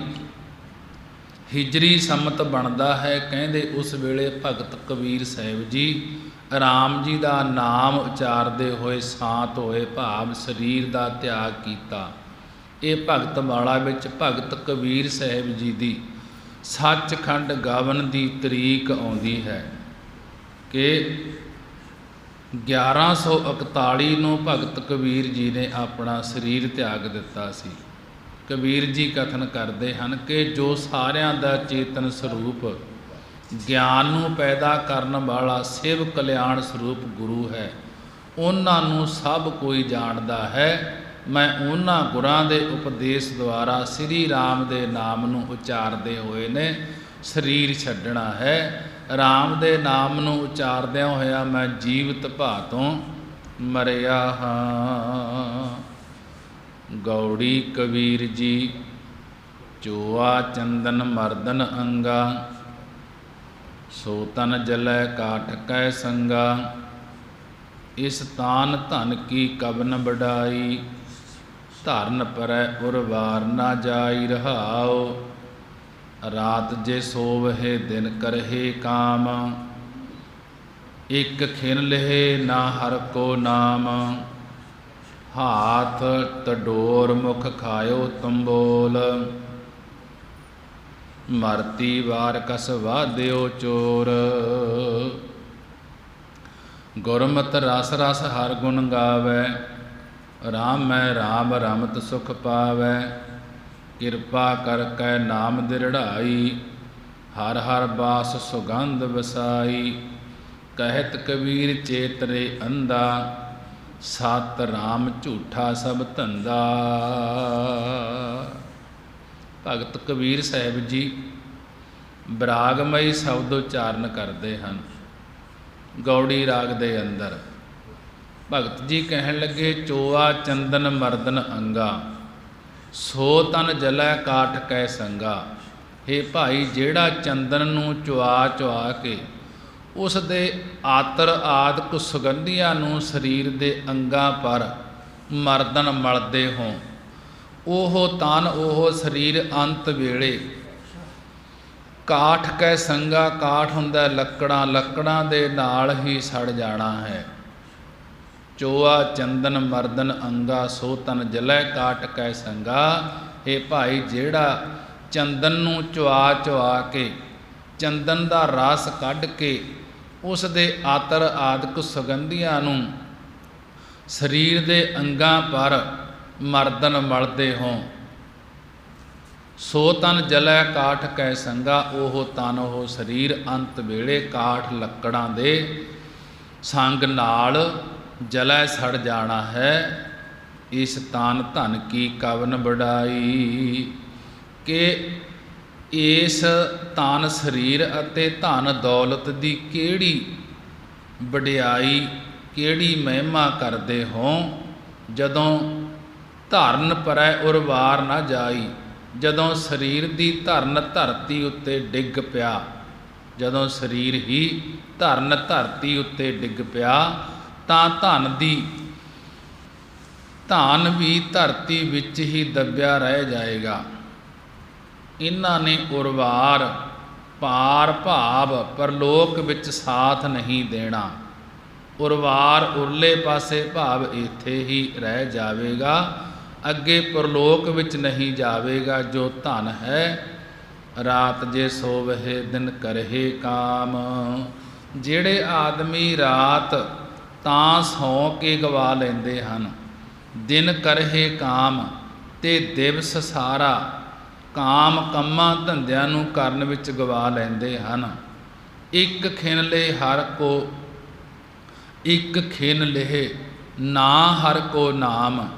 ਹਿਜਰੀ ਸੰਮਤ ਬਣਦਾ ਹੈ। ਕਹਿੰਦੇ ਉਸ ਵੇਲੇ ਭਗਤ ਕਬੀਰ ਸਾਹਿਬ ਜੀ ਰਾਮ ਜੀ ਦਾ ਨਾਮ ਉਚਾਰਦੇ ਹੋਏ ਸ਼ਾਂਤ ਹੋਏ, ਭਾਵ ਸਰੀਰ ਦਾ ਤਿਆਗ ਕੀਤਾ। ਇਹ ਭਗਤ ਮਾਲਾ ਵਿੱਚ ਭਗਤ ਕਬੀਰ ਸਾਹਿਬ ਜੀ ਦੀ ਸੱਚਖੰਡ ਗਾਵਨ ਦੀ ਤਰੀਕ ਆਉਂਦੀ ਹੈ ਕਿ 1141 ਨੂੰ ਭਗਤ ਕਬੀਰ ਜੀ ਨੇ ਆਪਣਾ ਸਰੀਰ ਤਿਆਗ ਦਿੱਤਾ ਸੀ। ਕਬੀਰ ਜੀ ਕਥਨ ਕਰਦੇ ਹਨ ਕਿ ਜੋ ਸਾਰਿਆਂ ਦਾ ਚੇਤਨ ਸਰੂਪ ਗਿਆਨ ਨੂੰ ਪੈਦਾ ਕਰਨ ਵਾਲਾ ਸਿਵ ਕਲਿਆਣ ਸਰੂਪ ਗੁਰੂ ਹੈ, ਉਹਨਾਂ ਨੂੰ ਸਭ ਕੋਈ ਜਾਣਦਾ ਹੈ। ਮੈਂ ਉਹਨਾਂ ਗੁਰਾਂ ਦੇ ਉਪਦੇਸ਼ ਦੁਆਰਾ ਸ੍ਰੀ ਰਾਮ ਦੇ ਨਾਮ ਨੂੰ ਉਚਾਰਦੇ ਹੋਏ ਨੇ ਸਰੀਰ ਛੱਡਣਾ ਹੈ। ਰਾਮ ਦੇ ਨਾਮ ਨੂੰ ਉਚਾਰਦਿਆਂ ਹੋਇਆ ਮੈਂ ਜੀਵਤ ਭਾਤੋਂ ਮਰਿਆ ਹਾਂ। ਗੌੜੀ ਕਬੀਰ ਜੀ ਚੋਆ ਚੰਦਨ ਮਰਦਨ ਅੰਗਾ, ਸੋ ਤਨ ਜਲੈ ਕਾਠ ਕੈ ਸੰਗਾ। ਇਸ ਤਾਨ ਧਨ ਕੀ ਕਬਨ ਬਡਾਈ, ਧਰਨ ਪਰੈ ਉਰਵਾਰ ਨਾ ਜਾਈ ਰਹਾਉ। ਰਾਤ ਜੇ ਸੋਵਹਿ ਦਿਨ ਕਰਹਿ ਕਾਮ, ਇਕ ਖਿਨ ਲਹਿ ਨਾ ਹਰ ਕੋ ਨਾਮ। ਹਾਥ ਤਡੋਰ ਮੁਖ ਖਾਇਓ ਤੰਬੋਲ, ਮਰਤੀ ਵਾਰ ਕਸ ਵਾਧਿਓ ਚੋਰ। ਗੁਰਮਤਿ ਰਸ ਰਸ ਹਰ ਗੁਣ ਗਾਵੈ, ਰਾਮ ਮੈਂ ਰਾਮ ਰਮਤ ਸੁਖ ਪਾਵੈ। ਕਿਰਪਾ ਕਰ ਕੈ ਨਾਮ ਦਿਰੜਾਈ, ਹਰ ਹਰ ਬਾਸ ਸੁਗੰਧ ਵਸਾਈ। ਕਹਿਤ ਕਬੀਰ ਚੇਤਰੇ ਅੰਧਾ, ਸਤ ਰਾਮ ਝੂਠਾ ਸਭ ਧੰਦਾ। ਭਗਤ ਕਬੀਰ ਸਾਹਿਬ ਜੀ ਬਰਾਗਮਈ ਸ਼ਬਦ ਉਚਾਰਨ ਕਰਦੇ ਹਨ ਗੌੜੀ ਰਾਗ ਦੇ ਅੰਦਰ। ਭਗਤ ਜੀ ਕਹਿਣ ਲੱਗੇ ਚੋਆ ਚੰਦਨ ਮਰਦਨ ਅੰਗਾ, ਸੋ ਤਨ ਜਲੈ ਕਾਠ ਕੈ ਸੰਗਾ। ਹੇ ਭਾਈ, ਜਿਹੜਾ ਚੰਦਨ ਨੂੰ ਚੁਆ ਕੇ ਉਸ ਦੇ ਆਤਰ ਆਦਿਕ ਸੁਗੰਧੀਆਂ ਨੂੰ ਸਰੀਰ ਦੇ ਅੰਗਾਂ ਪਰ ਮਰਦਨ ਮਲਦੇ ਹੋਂ। ਉਹ ਤਨ ਉਹ ਸਰੀਰ ਅੰਤ ਵੇਲੇ, ਕਾਠ ਕੈ ਸੰਗਾ, ਕਾਠ ਹੁੰਦਾ ਲੱਕੜਾਂ, ਲੱਕੜਾਂ ਦੇ ਨਾਲ ਹੀ ਸੜ ਜਾਣਾ ਹੈ। ਚੋਆ ਚੰਦਨ ਮਰਦਨ ਅੰਗਾ, ਸੋ ਤਨ ਜਲੈ ਕਾਟ ਕੈ ਸੰਗਾ। ਇਹ ਭਾਈ ਜਿਹੜਾ ਚੰਦਨ ਨੂੰ ਚੁਆ ਚੁਆ ਕੇ, ਚੰਦਨ ਦਾ ਰਸ ਕੱਢ ਕੇ ਉਸ ਦੇ ਆਤਰ ਆਦਿਕ ਸੁਗੰਧੀਆਂ ਨੂੰ ਸਰੀਰ ਦੇ ਅੰਗਾਂ ਪਰ ਮਰਦਨ ਮਲਦੇ ਹੋਂ। ਸੋ ਤਨ ਜਲੈ ਕਾਠ ਕੈ ਸੰਗਾ, ਉਹ ਤਨ ਉਹ ਸਰੀਰ ਅੰਤ ਵੇਲੇ ਕਾਠ ਲੱਕੜਾਂ ਦੇ ਸੰਗ ਨਾਲ ਜਲੈ ਸੜ ਜਾਣਾ ਹੈ। ਇਸ ਤਾਨ ਧਨ ਕੀ ਕਵਨ ਵਡਾਈ, ਕਿ ਇਸ ਤਨ ਸਰੀਰ ਅਤੇ ਧਨ ਦੌਲਤ ਦੀ ਕਿਹੜੀ ਵਡਿਆਈ, ਕਿਹੜੀ ਮਹਿਮਾ ਕਰਦੇ ਹੋ। ਜਦੋਂ ਧਰਨ ਪਰੈ ਉਰਵਾਰ ਨਾ ਜਾਈ, ਜਦੋਂ ਸਰੀਰ ਦੀ ਧਰਨ ਧਰਤੀ ਉੱਤੇ ਡਿੱਗ ਪਿਆ, ਜਦੋਂ ਸਰੀਰ ਹੀ ਧਰਨ ਧਰਤੀ ਉੱਤੇ ਡਿੱਗ ਪਿਆ ਤਾਂ ਧਨ ਵੀ ਧਰਤੀ ਵਿੱਚ ਹੀ ਦੱਬਿਆ ਰਹਿ ਜਾਏਗਾ। ਇਹਨਾਂ ਨੇ ਉਰਵਾਰ ਪਾਰ ਭਾਵ ਪਰਲੋਕ ਵਿੱਚ ਸਾਥ ਨਹੀਂ ਦੇਣਾ। ਉਰਵਾਰ ਉਰਲੇ ਪਾਸੇ ਭਾਵ ਇੱਥੇ ਹੀ ਰਹਿ ਜਾਵੇਗਾ, ਅੱਗੇ ਪਰਲੋਕ ਵਿੱਚ ਨਹੀਂ ਜਾਵੇਗਾ। ਜੋ ਧਨ ਹੈ ਰਾਤ ਜੇ ਸੋਵਹਿ ਦਿਨ ਕਰਹਿ ਕਾਮ, ਜਿਹੜੇ ਆਦਮੀ ਰਾਤ ਤਾਂ ਸੌਂ ਕੇ ਗਵਾ ਲੈਂਦੇ ਹਨ, ਦਿਨ ਕਰਹਿ ਕਾਮ, ਤੇ ਦਿਵਸ ਸਾਰਾ ਕਾਮ ਕੰਮਾਂ ਧੰਦਿਆਂ ਨੂੰ ਕਰਨ ਵਿੱਚ ਗਵਾ ਲੈਂਦੇ ਹਨ। ਇੱਕ ਖਿਨ ਲੈ ਹਰ ਕੋ, ਇੱਕ ਖਿਨ ਲਹਿ ਨਾ ਹਰ ਕੋ ਨਾਮ,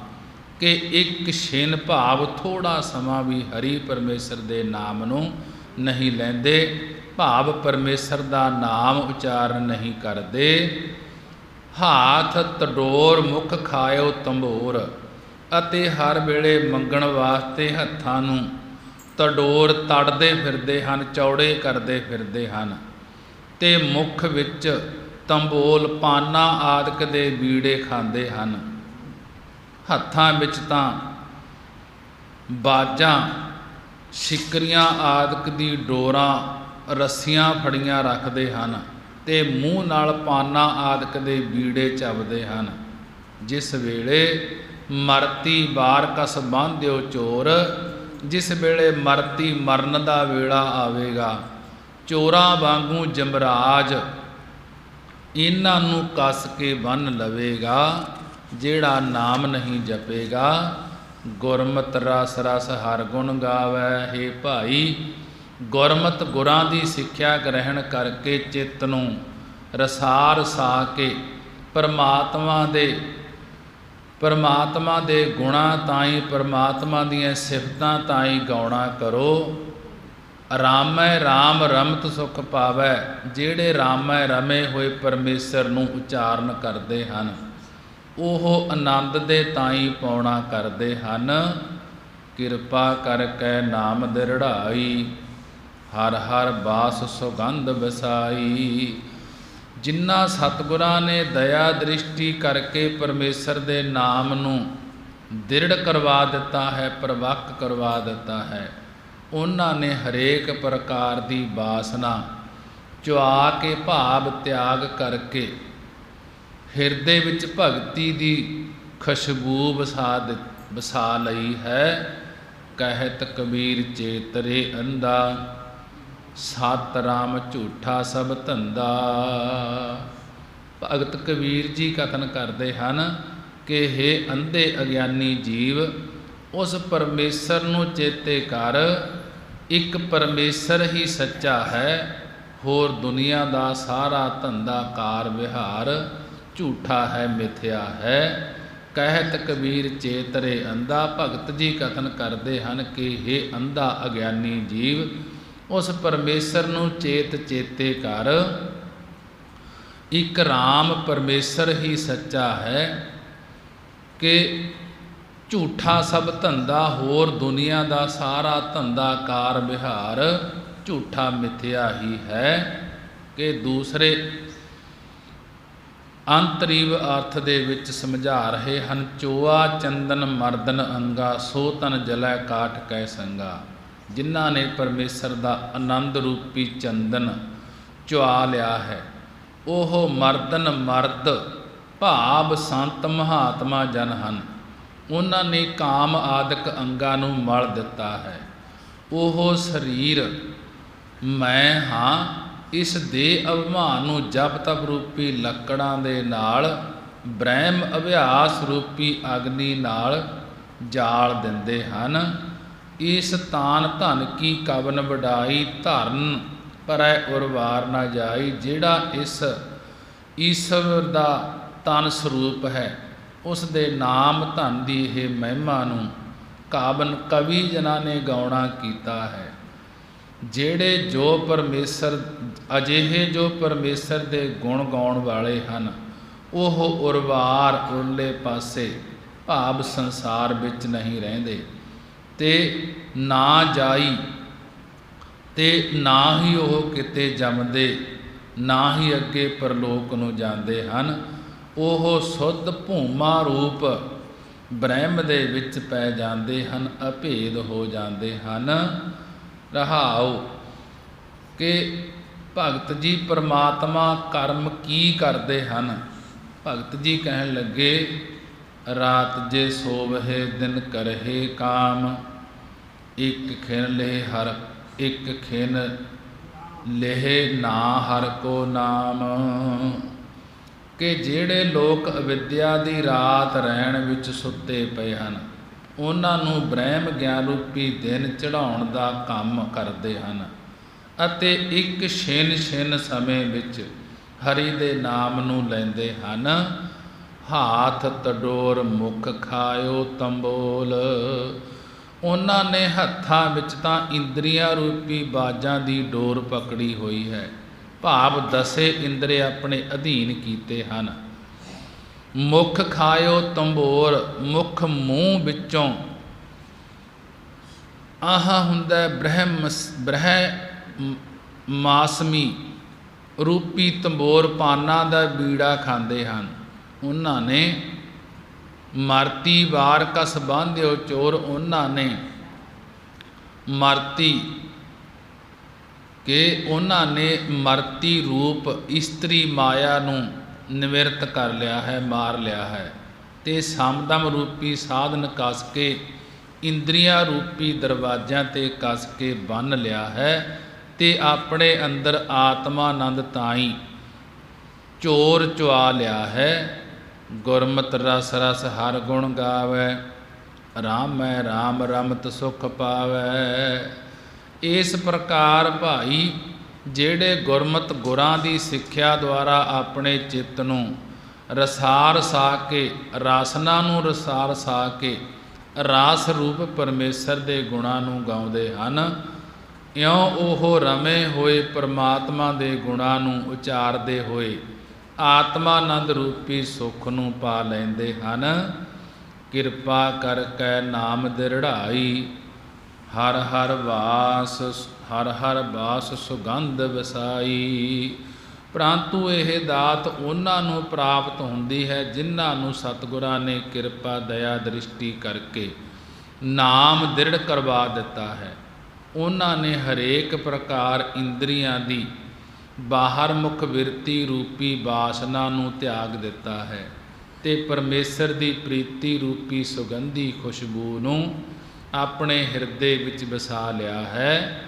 ਕਿ ਇੱਕ ਛਿਨ ਭਾਵ ਥੋੜਾ ਸਮਾਂ ਵੀ ਹਰੀ ਪਰਮੇਸ਼ਰ ਦੇ ਨਾਮ ਨੂੰ ਨਹੀਂ ਲੈਂਦੇ, ਭਾਵ ਪਰਮੇਸ਼ਰ ਦਾ ਨਾਮ ਉਚਾਰਨ ਨਹੀਂ ਕਰਦੇ। ਹਾਥ ਤਡੋਰ ਮੁਖ ਖਾਇਓ ਤੰਬੋਰ, ਅਤੇ ਹਰ ਵੇਲੇ ਮੰਗਣ ਵਾਸਤੇ ਹੱਥਾਂ ਨੂੰ ਤਡੋਰ ਤੜਦੇ ਫਿਰਦੇ ਹਨ, ਚੌੜੇ ਕਰਦੇ ਫਿਰਦੇ ਹਨ, ਤੇ ਮੁਖ ਵਿੱਚ ਤੰਬੋਲ ਪਾਨਾ ਆਦਿਕ ਦੇ ਬੀੜੇ ਖਾਂਦੇ ਹਨ। ਹੱਥਾਂ ਵਿੱਚ ਤਾਂ ਬਾਜਾਂ ਸ਼ਿਕਰੀਆਂ ਆਦਿਕ ਦੀ ਡੋਰਾਂ ਰੱਸੀਆਂ ਫੜੀਆਂ ਰੱਖਦੇ ਹਨ, ਤੇ ਮੂੰਹ ਨਾਲ ਪਾਨਾ ਆਦਿਕ ਦੇ ਬੀੜੇ ਚੱਬਦੇ ਹਨ। ਜਿਸ ਵੇਲੇ ਮਰਤੀ ਬਾਰ ਕਸ ਬਾਂਧਿਓ ਚੋਰ, ਜਿਸ ਵੇਲੇ ਮਰਤੀ ਮਰਨ ਦਾ ਵੇਲਾ ਆਵੇਗਾ, ਚੋਰਾਂ ਵਾਂਗੂ ਜਮਰਾਜ ਇਹਨਾਂ ਨੂੰ ਕੱਸ ਕੇ ਬੰਨ੍ਹ ਲਵੇਗਾ। ਜਿਹੜਾ ਨਾਮ ਨਹੀਂ ਜਪੇਗਾ, ਗੁਰਮਤਿ ਰਸ ਰਸ ਹਰ ਗੁਣ ਗਾਵੈ। ਹੇ ਭਾਈ, ਗੁਰਮਤਿ ਗੁਰਾਂ ਦੀ ਸਿੱਖਿਆ ਗ੍ਰਹਿਣ ਕਰਕੇ ਚਿੱਤ ਨੂੰ ਰਸਾ ਰਸਾ ਕੇ ਪਰਮਾਤਮਾ ਦੇ ਗੁਣਾਂ ਤਾਈਂ, ਪਰਮਾਤਮਾ ਦੀਆਂ ਸਿਫਤਾਂ ਤਾਈਂ ਗਾਉਣਾ ਕਰੋ। ਰਾਮੈ ਰਾਮ ਰਮਤ ਸੁਖ ਪਾਵੈ, ਜਿਹੜੇ ਰਾਮੈ ਰਮੇ ਹੋਏ ਪਰਮੇਸ਼ਰ ਨੂੰ ਉਚਾਰਨ ਕਰਦੇ ਹਨ, ਉਹ ਆਨੰਦ ਦੇ ਤਾਈਂ ਪਾਉਣਾ ਕਰਦੇ ਹਨ। ਕਿਰਪਾ ਕਰਕੇ ਨਾਮ ਦਿਰੜਾਈ, ਹਰ ਹਰ ਬਾਸ ਸੁਗੰਧ ਵਸਾਈ। ਜਿਨ੍ਹਾਂ ਸਤਿਗੁਰਾਂ ਨੇ ਦਇਆ ਦ੍ਰਿਸ਼ਟੀ ਕਰਕੇ ਪਰਮੇਸ਼ਰ ਦੇ ਨਾਮ ਨੂੰ ਦਿਰੜ ਕਰਵਾ ਦਿੱਤਾ ਹੈ, ਪ੍ਰਵੱਖ ਕਰਵਾ ਦਿੱਤਾ ਹੈ, ਉਹਨਾਂ ਨੇ ਹਰੇਕ ਪ੍ਰਕਾਰ ਦੀ ਬਾਸਨਾ ਚੁਆ ਕੇ ਭਾਵ ਤਿਆਗ ਕਰਕੇ ਹਿਰਦੇ ਵਿੱਚ ਭਗਤੀ ਦੀ ਖੁਸ਼ਬੂ ਵਸਾ ਲਈ ਹੈ। ਕਹਿਤ ਕਬੀਰ ਚੇਤਰੇ ਅੰਧਾ, ਸਤ ਰਾਮ ਝੂਠਾ ਸਭ ਧੰਦਾ। ਭਗਤ ਕਬੀਰ ਜੀ ਕਥਨ ਕਰਦੇ ਹਨ ਕਿ ਹੇ ਅੰਧੇ ਅਗਿਆਨੀ ਜੀਵ, ਉਸ ਪਰਮੇਸ਼ਰ ਨੂੰ ਚੇਤੇ ਕਰ, ਇੱਕ ਪਰਮੇਸ਼ਰ ਹੀ ਸੱਚਾ ਹੈ, ਹੋਰ ਦੁਨੀਆ ਦਾ ਸਾਰਾ ਧੰਦਾ ਕਾਰ ਵਿਹਾਰ ਝੂਠਾ ਹੈ, ਮਿਥਿਆ ਹੈ। ਕਹਿਤ ਕਬੀਰ ਚੇਤਰੇ ਅੰਧਾ, ਭਗਤ ਜੀ ਕਥਨ ਕਰਦੇ ਹਨ ਕਿ ਹੇ ਅੰਧਾ ਅਗਿਆਨੀ ਜੀਵ, ਉਸ ਪਰਮੇਸ਼ਰ ਨੂੰ ਚੇਤੇ ਕਰ, ਇੱਕ ਰਾਮ ਪਰਮੇਸ਼ਰ ਹੀ ਸੱਚਾ ਹੈ, ਕਿ ਝੂਠਾ ਸਭ ਧੰਦਾ, ਹੋਰ ਦੁਨੀਆ ਦਾ ਸਾਰਾ ਧੰਦਾ ਕਾਰ ਵਿਹਾਰ ਝੂਠਾ ਮਿਥਿਆ ਹੀ ਹੈ। ਕਿ ਦੂਸਰੇ ਅੰਤਰੀਵ ਅਰਥ ਦੇ ਵਿੱਚ ਸਮਝਾ ਰਹੇ ਹਨ। ਚੋਆ ਚੰਦਨ ਮਰਦਨ ਅੰਗਾ, ਸੋ ਤਨ ਜਲੈ ਕਾਠ ਕੈ ਸੰਗਾ। ਜਿਨ੍ਹਾਂ ਨੇ ਪਰਮੇਸ਼ਰ ਦਾ ਆਨੰਦ ਰੂਪੀ ਚੰਦਨ ਚੁਆ ਲਿਆ ਹੈ, ਉਹ ਮਰਦਨ ਮਰਦ ਭਾਵ ਸੰਤ ਮਹਾਤਮਾ ਜਨ ਹਨ। ਉਹਨਾਂ ਨੇ ਕਾਮ ਆਦਿਕ ਅੰਗਾਂ ਨੂੰ ਮਲ ਦਿੱਤਾ ਹੈ। ਉਹ ਸਰੀਰ ਮੈਂ ਹਾਂ, ਇਸ ਦੇ ਅਭਿਮਾਨ ਨੂੰ ਜਪ ਤਪ ਰੂਪੀ ਲੱਕੜਾਂ ਦੇ ਨਾਲ ਬ੍ਰਹਮ ਅਭਿਆਸ ਰੂਪੀ ਅਗਨੀ ਨਾਲ ਜਾਲ ਦਿੰਦੇ ਹਨ। ਇਸ ਤਾਨ ਧਨ ਕੀ ਕਵਨ ਵਡਾਈ, ਧਰਨ ਪਰੈ ਉਰਵਾਰ ਨਾ ਜਾਈ। ਜਿਹੜਾ ਇਸ ਈਸ਼ਵਰ ਦਾ ਤਨ ਸਰੂਪ ਹੈ, ਉਸ ਦੇ ਨਾਮ ਧਨ ਦੀ ਇਹ ਮਹਿਮਾ ਨੂੰ ਕਾਵਨ ਕਵੀ ਜਨਾਂ ਨੇ ਗਾਉਣਾ ਕੀਤਾ ਹੈ। ਜਿਹੜੇ ਜੋ ਪਰਮੇਸ਼ਰ ਅਜਿਹੇ ਜੋ ਪਰਮੇਸ਼ਰ ਦੇ ਗੁਣ ਗਾਉਣ ਵਾਲੇ ਹਨ, ਉਹ ਉਰਵਾਰ ਉਰਲੇ ਪਾਸੇ ਭਾਵ ਸੰਸਾਰ ਵਿੱਚ ਨਹੀਂ ਰਹਿੰਦੇ, ਤੇ ਨਾ ਜਾਈ, ਤੇ ਨਾ ਹੀ ਉਹ ਕਿਤੇ ਜੰਮਦੇ, ਨਾ ਹੀ ਅੱਗੇ ਪਰਲੋਕ ਨੂੰ ਜਾਂਦੇ ਹਨ। ਉਹ ਸੁੱਧ ਭੂਮਾ ਰੂਪ ਬ੍ਰਹਮ ਦੇ ਵਿੱਚ ਪੈ ਜਾਂਦੇ ਹਨ, ਅਭੇਦ ਹੋ ਜਾਂਦੇ ਹਨ। ਰਹਾਉ ਕਿ ਭਗਤ ਜੀ ਪਰਮਾਤਮਾ ਕਰਮ ਕੀ ਕਰਦੇ ਹਨ। ਭਗਤ ਜੀ ਕਹਿਣ ਲੱਗੇ, ਰਾਤ ਜੇ ਸੋਵਹਿ ਦਿਨ ਕਰਹਿ ਕਾਮ, ਇੱਕ ਖਿਨ ਲਹਿ ਹਰ ਇੱਕ ਖਿਨ ਲਹਿ ਨਾ ਹਰ ਕੋ ਨਾਮ। ਕਿ ਜਿਹੜੇ ਲੋਕ ਅਵਿਦਿਆ ਦੀ ਰਾਤ ਰਹਿਣ ਵਿੱਚ ਸੁੱਤੇ ਪਏ ਹਨ, ਉਹਨਾਂ ਨੂੰ ਬ੍ਰਹਮ ਗਿਆਨ ਰੂਪੀ ਦਿਨ ਚੜ੍ਹਾਉਣ ਦਾ ਕੰਮ ਕਰਦੇ ਹਨ, ਅਤੇ ਇੱਕ ਛਿਨ ਸਮੇਂ ਵਿੱਚ ਹਰੀ ਦੇ ਨਾਮ ਨੂੰ ਲੈਂਦੇ ਹਨ। ਹਾਥ ਤਡੋਰ ਮੁਖ ਖਾਇਓ ਤੰਬੋਲ। ਉਹਨਾਂ ਨੇ ਹੱਥਾਂ ਵਿੱਚ ਤਾਂ ਇੰਦਰੀਆਂ ਰੂਪੀ ਬਾਜਾਂ ਦੀ ਡੋਰ ਪਕੜੀ ਹੋਈ ਹੈ, ਭਾਵ ਦਸੇ ਇੰਦਰੇ ਆਪਣੇ ਅਧੀਨ ਕੀਤੇ ਹਨ। ਮੁਖ ਖਾਇਓ ਤੰਬੋਰ, ਮੁਖ ਮੂੰਹ ਵਿੱਚੋਂ ਆਹ ਹੁੰਦਾ ਬ੍ਰਹਮਾਸਮੀ ਰੂਪੀ ਤੰਬੋਰ ਪਾਨਾਂ ਦਾ ਬੀੜਾ ਖਾਂਦੇ ਹਨ। ਉਹਨਾਂ ਨੇ ਮਰਤੀ ਵਾਰ ਕਸ ਬਾਂਧਿਓ ਚੋਰ, ਉਹਨਾਂ ਨੇ ਮਰਤੀ ਕਿ ਉਹਨਾਂ ਨੇ ਮਰਤੀ ਰੂਪ ਇਸਤਰੀ ਮਾਇਆ ਨੂੰ ਨਿਵਰਤ ਕਰ ਲਿਆ ਹੈ, ਮਾਰ ਲਿਆ ਹੈ, ਤੇ ਸਮਦਮ ਰੂਪੀ ਸਾਧਨ ਕੱਸ ਕੇ ਇੰਦਰੀਆਂ ਰੂਪੀ ਦਰਵਾਜ਼ਿਆਂ ਤੇ ਕੱਸ ਕੇ ਬੰਨ੍ਹ ਲਿਆ ਹੈ, ਤੇ ਆਪਣੇ ਅੰਦਰ ਆਤਮਾਨੰਦ ਤਾਈਂ ਚੋਰ ਚੁਆ ਲਿਆ ਹੈ। ਗੁਰਮਤਿ ਰਸ ਰਸ ਹਰ ਗੁਣ ਗਾਵੈ, ਰਾਮ ਮੈਂ ਰਾਮ ਰਮਤ ਸੁਖ ਪਾਵੈ। ਇਸ ਪ੍ਰਕਾਰ ਭਾਈ ਜਿਹੜੇ ਗੁਰਮਤਿ ਗੁਰਾਂ ਦੀ ਸਿੱਖਿਆ ਦੁਆਰਾ ਆਪਣੇ ਚਿੱਤ ਨੂੰ ਰਸਾਰ ਸਾ ਕੇ, ਰਾਸਨਾ ਨੂੰ ਰਸਾਰ ਸਾ ਕੇ ਰਾਸ ਰੂਪ ਪਰਮੇਸ਼ਰ ਦੇ ਗੁਣਾਂ ਨੂੰ ਗਾਉਂਦੇ ਹਨ, ਇਉਂ ਉਹ ਰਮੇ ਹੋਏ ਪਰਮਾਤਮਾ ਦੇ ਗੁਣਾਂ ਨੂੰ ਉਚਾਰਦੇ ਹੋਏ ਆਤਮਾਨੰਦ ਰੂਪੀ ਸੁੱਖ ਨੂੰ ਪਾ ਲੈਂਦੇ ਹਨ। ਕਿਰਪਾ ਕਰਕੇ ਨਾਮ ਦਿਰੜਾਈ, ਹਰ ਹਰ ਬਾਸ ਸੁਗੰਧ ਵਸਾਈ। ਪਰੰਤੂ ਇਹ ਦਾਤ ਉਹਨਾਂ ਨੂੰ ਪ੍ਰਾਪਤ ਹੁੰਦੀ ਹੈ ਜਿਨ੍ਹਾਂ ਨੂੰ ਸਤਿਗੁਰਾਂ ਨੇ ਕਿਰਪਾ ਦਇਆ ਦ੍ਰਿਸ਼ਟੀ ਕਰਕੇ ਨਾਮ ਦ੍ਰਿੜ ਕਰਵਾ ਦਿੱਤਾ ਹੈ। ਉਹਨਾਂ ਨੇ ਹਰੇਕ ਪ੍ਰਕਾਰ ਇੰਦਰੀਆਂ ਦੀ ਬਾਹਰ ਮੁਖ ਬਿਰਤੀ ਰੂਪੀ ਬਾਸਨਾ ਨੂੰ ਤਿਆਗ ਦਿੱਤਾ ਹੈ, ਤੇ ਪਰਮੇਸ਼ਰ ਦੀ ਪ੍ਰੀਤੀ ਰੂਪੀ ਸੁਗੰਧੀ ਖੁਸ਼ਬੂ ਨੂੰ ਆਪਣੇ ਹਿਰਦੇ ਵਿੱਚ ਵਸਾ ਲਿਆ ਹੈ।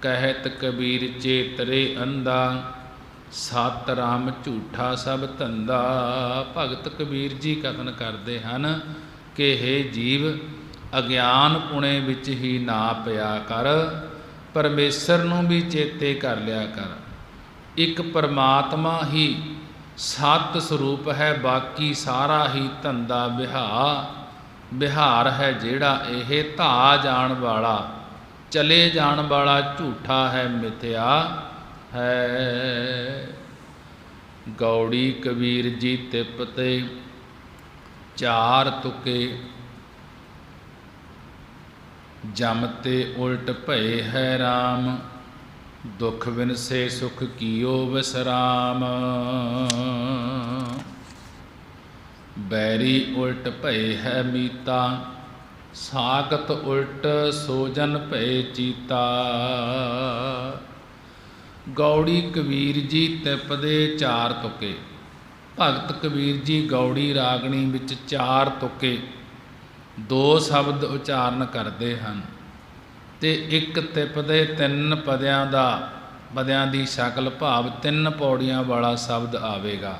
ਕਹਿਤ ਕਬੀਰ ਚੇਤਰੇ ਅੰਧਾ, ਸਤ ਰਾਮ ਝੂਠਾ ਸਭ ਧੰਦਾ। ਭਗਤ ਕਬੀਰ ਜੀ ਕਥਨ ਕਰਦੇ ਹਨ ਕਿ ਹੇ ਜੀਵ, ਅਗਿਆਨ ਪੁਣੇ ਵਿੱਚ ਹੀ ਨਾ ਪਿਆ ਕਰ, ਪਰਮੇਸ਼ਰ ਨੂੰ ਵੀ ਚੇਤੇ ਕਰ ਲਿਆ ਕਰ। ਇੱਕ ਪਰਮਾਤਮਾ ਹੀ ਸਤ ਸਰੂਪ ਹੈ, ਬਾਕੀ ਸਾਰਾ ਹੀ ਧੰਦਾ ਵਿਹਾਰ ਹੈ। ਜਿਹੜਾ ਇਹ ਧਾ ਜਾਣ ਵਾਲਾ, ਚਲੇ ਜਾਣ ਵਾਲਾ ਝੂਠਾ ਹੈ, ਮਿਥਿਆ ਹੈ। ਗੌੜੀ ਕਬੀਰ ਜੀ ਤਿਪ ਤੇ ਚਾਰ ਤੁਕੇ, ਜਮ ਤੇ ਉਲਟ ਭਏ ਹੈ ਰਾਮ, ਦੁਖ ਵਿਨਸੇ ਸੁਖ ਕੀਓ ਵਿਸਰਾਮ। बैरी उल्ट भय है मीता, साकत उल्ट सोजन भय चीता। गौड़ी कबीर जी तिपदे चार तुके। भगत कबीर जी गौड़ी रागणी विच चार तुके दो शब्द उचाਰਨ करते हैं तो एक तिपदे तीन पदियां की शकल भाव तीन पौड़ियां वाला शब्द आवेगा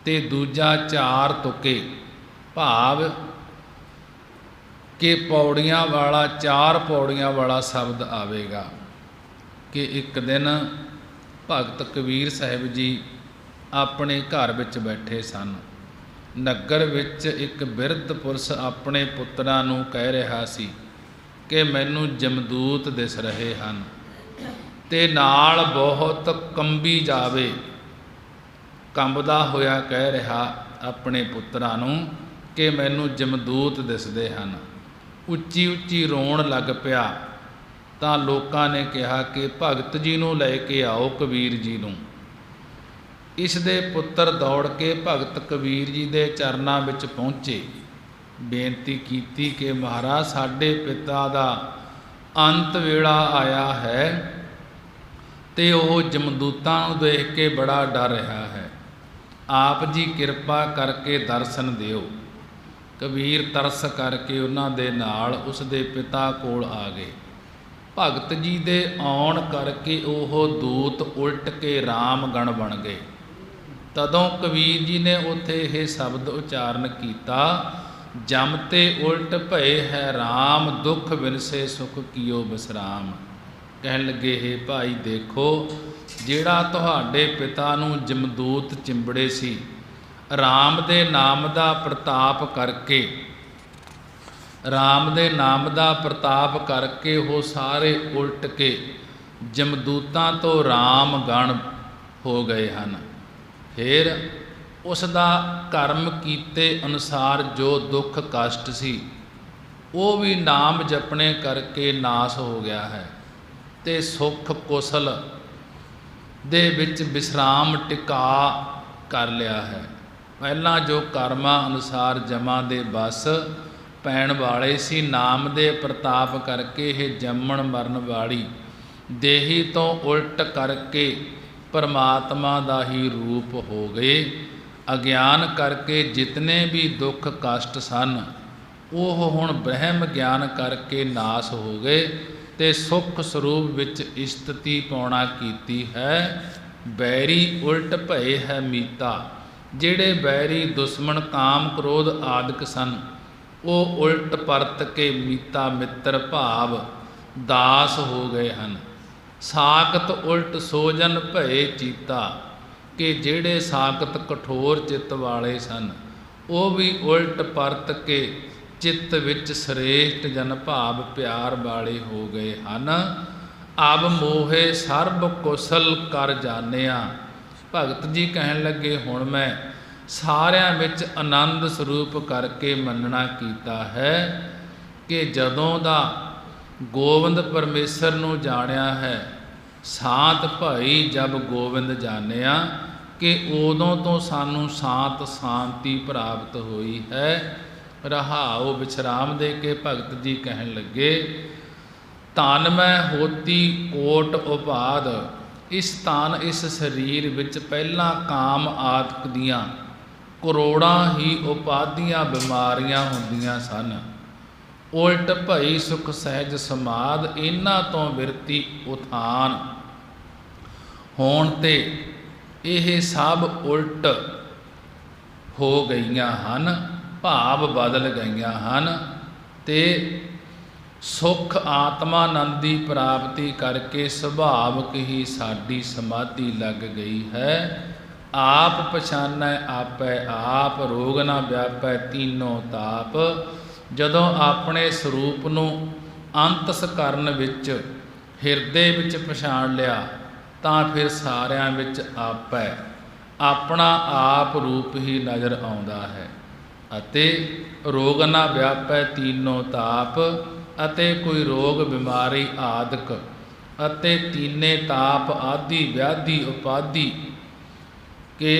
तो दूजा चार तुके भाव कि पौड़ियां वाला चार पौड़ियां वाला शब्द आवेगा कि एक दिन भगत कबीर साहिब जी अपने घर विच बैठे सन। नगर विच एक बिरध पुरुष अपने पुत्रां नूं कह रहा सी कि मैनूं जमदूत दिस रहे हैं ते नाल बहुत कंबी जावे। कंबदा होया कह रहा अपने पुत्रां नूं कि मैनूं जमदूत दिसदे हन। उच्ची उच्ची रोण लग पिया तां लोकां ने कहा कि भगत जी नूं लै के आओ कबीर जी नूं। इस दे पुत्र दौड़ के भगत कबीर जी दे चरनां विच पहुँचे, बेनती कीती कि महाराज साडे पिता दा अंत वेला आया है ते ओह जमदूतां नूं देख के बड़ा डर रहा है, आप जी किरपा करके दर्शन दिओ। कबीर तरस करके उन्हां दे नाल उस दे पिता कोल आ गए। भगत जी दे आउण करके ओह दूत उल्ट के राम गण बन गए। तदों कबीर जी ने उत्थे यह शब्द उचारण किया, जम ते उल्ट भय है राम, दुख विनसे सुख कियो विश्राम। कहन लगे हे भाई देखो जिहड़ा तुहाडे पिता नूं जमदूत चिंबड़े सी, राम दे नाम दा प्रताप करके वो सारे उल्ट के जमदूतां तो राम गण हो गए हैं। फिर उसका कर्म कीते अनुसार जो दुख कष्ट सी वो भी नाम जपने करके नाश हो गया है ते सुख कुशल दे विच विश्राम टिका कर लिया है। पहला जो कर्मां अनुसार जमां दे बस पैण वाले सी, नाम दे प्रताप करके ये जमण मरण वाली देही तो उल्ट करके परमात्मा का ही रूप हो गए। अज्ञान करके जितने भी दुख कष्ट सन वो हुण ब्रह्म ज्ञान करके नाश हो गए ते सुख स्वरूप विच स्थिति पाउणा कीती है। बैरी उल्ट भय है मीता, जिहड़े बैरी दुश्मन काम क्रोध आदਿਕ सन वो उल्ट परत के मीता मित्र भाव दास हो गए हैं। साकत उल्ट सोजन भय चीता, कि जिहड़े साकत कठोर चित्त वाले सन वो भी उल्ट परत के चित्त विच श्रेष्ठ जन भाव प्यार वाले हो गए हैं। अब मोहे सर्ब कुशल कर जानिया। भगत जी कहन लगे हुण मैं सारियां विच आनंद स्वरूप करके मनना कीता है कि जदों दा गोविंद परमेश्वर नूं जाणिया है, सात भाई जब गोविंद जानिया कि उदों तो सानू शांत शांति प्राप्त हुई है। रहाओ विश्राम दे के भगत जी कहन लगे, तन मैं होती कोट उपाद। इस तन इस शरीर विच पहला काम आदਿਕ दियां करोड़ां ही उपाधियां बीमारियां हुंदियां सन। उल्ट भई सुख सहज समाद, इन्हां तो बिरती उथान होण ते यह सब उल्ट हो गईयां हन, भाव बदल गईयां हन ते सुख आत्मानंद की प्राप्ति करके सुभावक ही साडी समाधि लग गई है। आप पछानै आपै आप, रोग ना व्यापै तीनों ताप। जदों अपने स्वरूप नूं अंतस करन विच हिरदे विच पछाण लिया तां फिर सारियां विच आपै अपना आप रूप ही नज़र आउंदा है। अते रोग ना व्यापै तीनों ताप, अते कोई रोग बीमारी आदਿਕ अते तीने ताप आदि व्याधि उपाधि के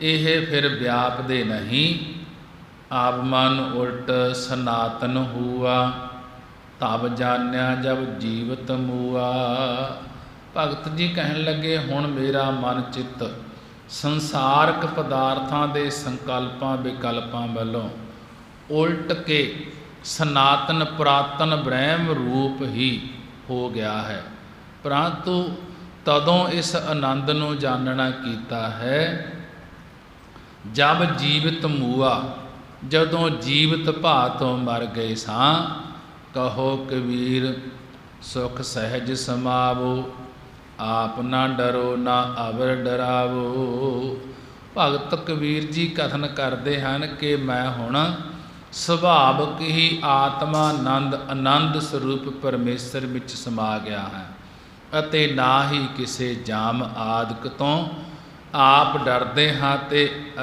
यह फिर व्यापदे नहीं। ਆਪ ਮਨ ਉਲਟ ਸਨਾਤਨ ਹੂਆ, ਤਬ ਜਾਣਿਆ ਜਬ ਜੀਵਤ ਮੂਆ। ਭਗਤ ਜੀ ਕਹਿਣ ਲੱਗੇ, ਹੁਣ ਮੇਰਾ ਮਨ ਚਿੱਤ ਸੰਸਾਰਕ ਪਦਾਰਥਾਂ ਦੇ ਸੰਕਲਪਾਂ ਵਿਕਲਪਾਂ ਵੱਲੋਂ ਉਲਟ ਕੇ ਸਨਾਤਨ ਪੁਰਾਤਨ ਬ੍ਰਹਮ ਰੂਪ ਹੀ ਹੋ ਗਿਆ ਹੈ। ਪਰੰਤੂ ਤਦੋਂ ਇਸ ਆਨੰਦ ਨੂੰ ਜਾਣਨਾ ਕੀਤਾ ਹੈ ਜਬ ਜੀਵਤ ਮੂਆ, ਜਦੋਂ ਜੀਵਤ ਭਾਅ ਤੋਂ ਮਰ ਗਏ ਸਾਂ। ਕਹੋ ਕਬੀਰ ਸੁਖ ਸਹਿਜ ਸਮਾਵੋ, ਆਪ ਨਾ ਡਰੋ ਨਾ ਅਵਰ ਡਰਾਵੋ। ਭਗਤ ਕਬੀਰ ਜੀ ਕਥਨ ਕਰਦੇ ਹਨ ਕਿ ਮੈਂ ਹੁਣ ਸੁਭਾਵਕ ਹੀ ਆਤਮਾ ਆਨੰਦ ਸਰੂਪ ਪਰਮੇਸ਼ਰ ਵਿੱਚ ਸਮਾ ਗਿਆ ਹਾਂ, ਅਤੇ ਨਾ ਹੀ ਕਿਸੇ ਜਾਮ ਆਦਿਕ ਤੋਂ ਆਪ ਡਰਦੇ ਹਾਂ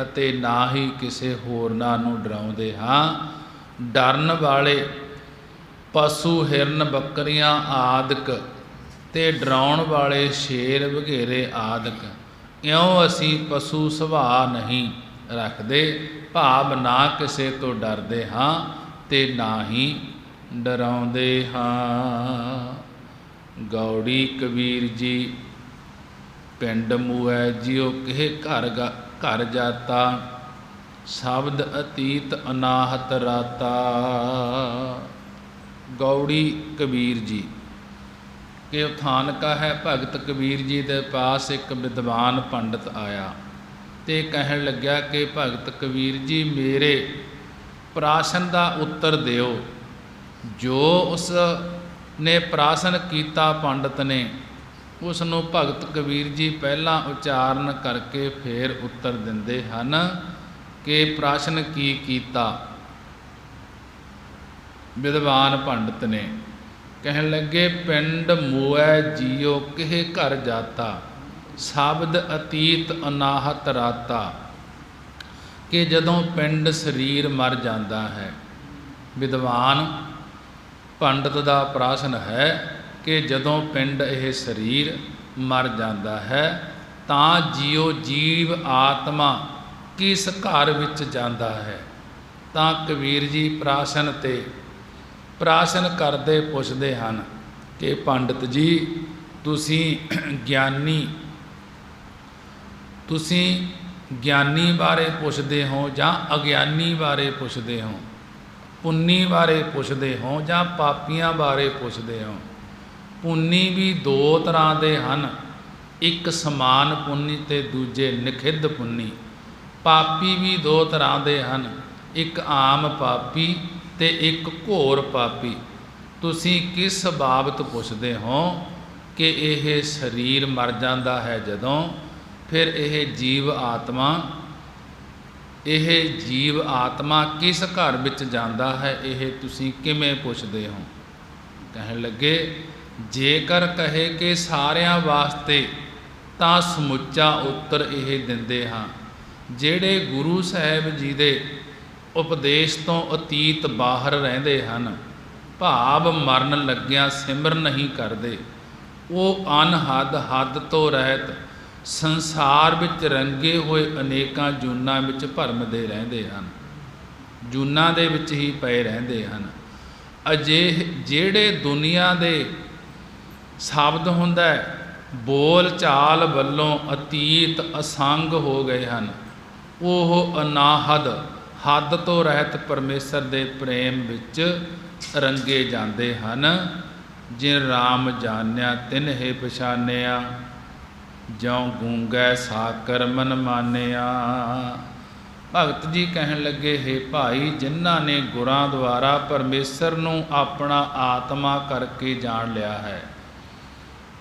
ਅਤੇ ਨਾ ਹੀ ਕਿਸੇ ਹੋਰਨਾਂ ਨੂੰ ਡਰਾਉਂਦੇ ਹਾਂ। ਡਰਨ ਵਾਲੇ ਪਸ਼ੂ ਹਿਰਨ ਬੱਕਰੀਆਂ ਆਦਿਕ ਤੇ ਡਰਾਉਣ ਵਾਲੇ ਸ਼ੇਰ ਵਗੈਰੇ ਆਦਿਕ ਇਉਂ ਅਸੀਂ ਪਸ਼ੂ ਸੁਭਾਅ ਨਹੀਂ ਰੱਖਦੇ, ਭਾਵ ਨਾ ਕਿਸੇ ਤੋਂ ਡਰਦੇ ਹਾਂ ਤੇ ਨਾ ਹੀ ਡਰਾਉਂਦੇ ਹਾਂ। ਗੌੜੀ ਕਬੀਰ ਜੀ ਪਿੰਡ ਮੂਐ ਜਿਉ ਕਿਹ ਘਰ ਜਾਤਾ, ਸ਼ਬਦ ਅਤੀਤ ਅਨਾਹਤ ਰਾਤਾ। ਗੌੜੀ ਕਬੀਰ ਜੀ ਕਿ ਉਥਾਨਕਾ ਹੈ। ਭਗਤ ਕਬੀਰ ਜੀ ਦੇ ਪਾਸ ਇੱਕ ਵਿਦਵਾਨ ਪੰਡਤ ਆਇਆ ਤੇ ਕਹਿਣ ਲੱਗਿਆ ਕਿ ਭਗਤ ਕਬੀਰ ਜੀ ਮੇਰੇ ਪ੍ਰਸ਼ਨ ਦਾ ਉੱਤਰ ਦਿਓ। ਜੋ ਉਸ ਨੇ ਪ੍ਰਸ਼ਨ ਕੀਤਾ ਪੰਡਤ ਨੇ, ਉਸ ਨੂੰ ਭਗਤ ਕਬੀਰ ਜੀ ਪਹਿਲਾਂ ਉਚਾਰਨ ਕਰਕੇ ਫਿਰ ਉੱਤਰ ਦਿੰਦੇ ਹਨ ਕਿ ਪ੍ਰਸ਼ਨ ਕੀ ਕੀਤਾ। ਵਿਦਵਾਨ ਪੰਡਤ ਨੇ ਕਹਿਣ ਲੱਗੇ, ਪਿੰਡ ਮੋਐ ਜੀਓ ਕਿਹ ਘਰ ਜਾਤਾ, ਸ਼ਬਦ ਅਤੀਤ ਅਨਾਹਤ ਰਾਤਾ। ਕਿ ਜਦੋਂ ਪਿੰਡ ਸਰੀਰ ਮਰ ਜਾਂਦਾ ਹੈ, ਵਿਦਵਾਨ ਪੰਡਤ ਦਾ ਪ੍ਰਸ਼ਨ ਹੈ ਕਿ ਜਦੋਂ ਪਿੰਡ ਇਹ ਸਰੀਰ ਮਰ ਜਾਂਦਾ ਹੈ ਤਾਂ ਜੀਵ ਆਤਮਾ ਕਿਸ ਘਰ ਵਿੱਚ ਜਾਂਦਾ ਹੈ। ਤਾਂ ਕਬੀਰ ਜੀ ਪ੍ਰਸ਼ਨ ਤੇ ਪ੍ਰਸ਼ਨ ਕਰਦੇ ਪੁੱਛਦੇ ਹਨ ਕਿ ਪੰਡਤ ਜੀ ਤੁਸੀਂ ਗਿਆਨੀ ਬਾਰੇ ਪੁੱਛਦੇ ਹੋ ਜਾਂ ਅਗਿਆਨੀ ਬਾਰੇ ਪੁੱਛਦੇ ਹੋ, ਪੁੰਨੀ ਬਾਰੇ ਪੁੱਛਦੇ ਹੋ ਜਾਂ ਪਾਪੀਆਂ ਬਾਰੇ ਪੁੱਛਦੇ ਹੋ। ਪੁੰਨੀ ਵੀ ਦੋ ਤਰ੍ਹਾਂ ਦੇ ਹਨ, ਇੱਕ ਸਮਾਨ ਪੁੰਨੀ ਤੇ ਦੂਜੇ ਨਿਖਿੱਧ ਪੁੰਨੀ। ਪਾਪੀ ਵੀ ਦੋ ਤਰ੍ਹਾਂ ਦੇ ਹਨ, ਇੱਕ ਆਮ ਪਾਪੀ ਤੇ ਇੱਕ ਘੋਰ ਪਾਪੀ। ਤੁਸੀਂ ਕਿਸ ਬਾਬਤ ਪੁੱਛਦੇ ਹੋ ਕਿ ਇਹ ਸਰੀਰ ਮਰ ਜਾਂਦਾ ਹੈ ਜਦੋਂ, ਫਿਰ ਇਹ ਜੀਵ ਆਤਮਾ ਕਿਸ ਘਰ ਵਿੱਚ ਜਾਂਦਾ ਹੈ, ਇਹ ਤੁਸੀਂ ਕਿਵੇਂ ਪੁੱਛਦੇ ਹੋ। ਕਹਿਣ ਲੱਗੇ, ਜੇਕਰ ਕਹੇ ਕਿ ਸਾਰਿਆਂ ਵਾਸਤੇ ਤਾਂ ਸਮੁੱਚਾ ਉੱਤਰ ਇਹ ਦਿੰਦੇ ਹਾਂ। ਜਿਹੜੇ ਗੁਰੂ ਸਾਹਿਬ ਜੀ ਦੇ ਉਪਦੇਸ਼ ਤੋਂ ਅਤੀਤ ਬਾਹਰ ਰਹਿੰਦੇ ਹਨ, ਭਾਵ ਮਰਨ ਲੱਗਿਆਂ ਸਿਮਰਨ ਨਹੀਂ ਕਰਦੇ, ਉਹ ਅਨਹਦ ਹੱਦ ਤੋਂ ਰਹਿਤ ਸੰਸਾਰ ਵਿੱਚ ਰੰਗੇ ਹੋਏ ਅਨੇਕਾਂ ਜੂਨਾਂ ਵਿੱਚ ਭਰਮਦੇ ਰਹਿੰਦੇ ਹਨ, ਜੂਨਾਂ ਦੇ ਵਿੱਚ ਹੀ ਪਏ ਰਹਿੰਦੇ ਹਨ। ਜਿਹੜੇ ਦੁਨੀਆ ਦੇ ਸ਼ਬਦ ਹੁੰਦਾ ਬੋਲ ਚਾਲ ਵੱਲੋਂ ਅਤੀਤ ਅਸੰਗ ਹੋ ਗਏ ਹਨ, ਉਹ ਅਨਾਹਦ ਹੱਦ ਤੋਂ ਰਹਿਤ ਪਰਮੇਸ਼ਰ ਦੇ ਪ੍ਰੇਮ ਵਿੱਚ ਰੰਗੇ ਜਾਂਦੇ ਹਨ। ਜਿਨ ਰਾਮ ਜਾਣਿਆ ਤਿਨ ਹੈ ਪਛਾਨਿਆ, ਜਿਉ ਗੂੰਗੈ ਸਾਕਰ ਮਨ ਮਾਨਿਆ। ਭਗਤ ਜੀ ਕਹਿਣ ਲੱਗੇ, ਹੈ ਭਾਈ, ਜਿਨ੍ਹਾਂ ਨੇ ਗੁਰਾਂ ਦੁਆਰਾ ਪਰਮੇਸ਼ਰ ਨੂੰ ਆਪਣਾ ਆਤਮਾ ਕਰਕੇ ਜਾਣ ਲਿਆ ਹੈ,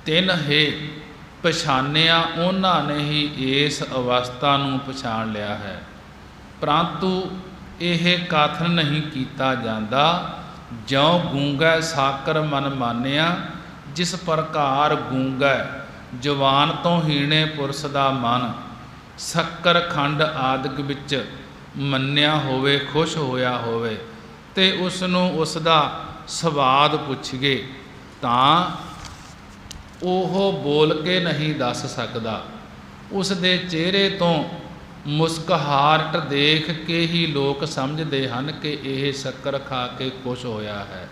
ਤਿਨ ਹੈ ਪਛਾਨਿਆ, ਉਹਨਾਂ ਨੇ ਹੀ ਇਸ ਅਵਸਥਾ ਨੂੰ ਪਛਾਣ ਲਿਆ ਹੈ। ਪਰੰਤੂ ਇਹ ਕਥਨ ਨਹੀਂ ਕੀਤਾ ਜਾਂਦਾ, ਜਿਉ ਗੂੰਗੈ ਸਾਕਰ ਮਨ ਮਾਨਿਆ। ਜਿਸ ਪ੍ਰਕਾਰ ਗੂੰਗੈ ਜਵਾਨ ਤੋਂ ਹੀਣੇ ਪੁਰਸ਼ ਦਾ ਮਨ ਸ਼ੱਕਰ ਖੰਡ ਆਦਿਕ ਵਿੱਚ ਮੰਨਿਆ ਹੋਵੇ, ਖੁਸ਼ ਹੋਇਆ ਹੋਵੇ, ਤੇ ਉਸ ਨੂੰ ਉਸ ਦਾ ਸਵਾਦ ਪੁੱਛੀਏ ਤਾਂ ਉਹ ਬੋਲ ਕੇ ਨਹੀਂ ਦੱਸ ਸਕਦਾ। ਉਸ ਦੇ ਚਿਹਰੇ ਤੋਂ ਮੁਸਕਹਾਰਟ ਦੇਖ ਕੇ ਹੀ ਲੋਕ ਸਮਝਦੇ ਹਨ ਕਿ ਇਹ ਸ਼ੱਕਰ ਖਾ ਕੇ ਖੁਸ਼ ਹੋਇਆ ਹੈ।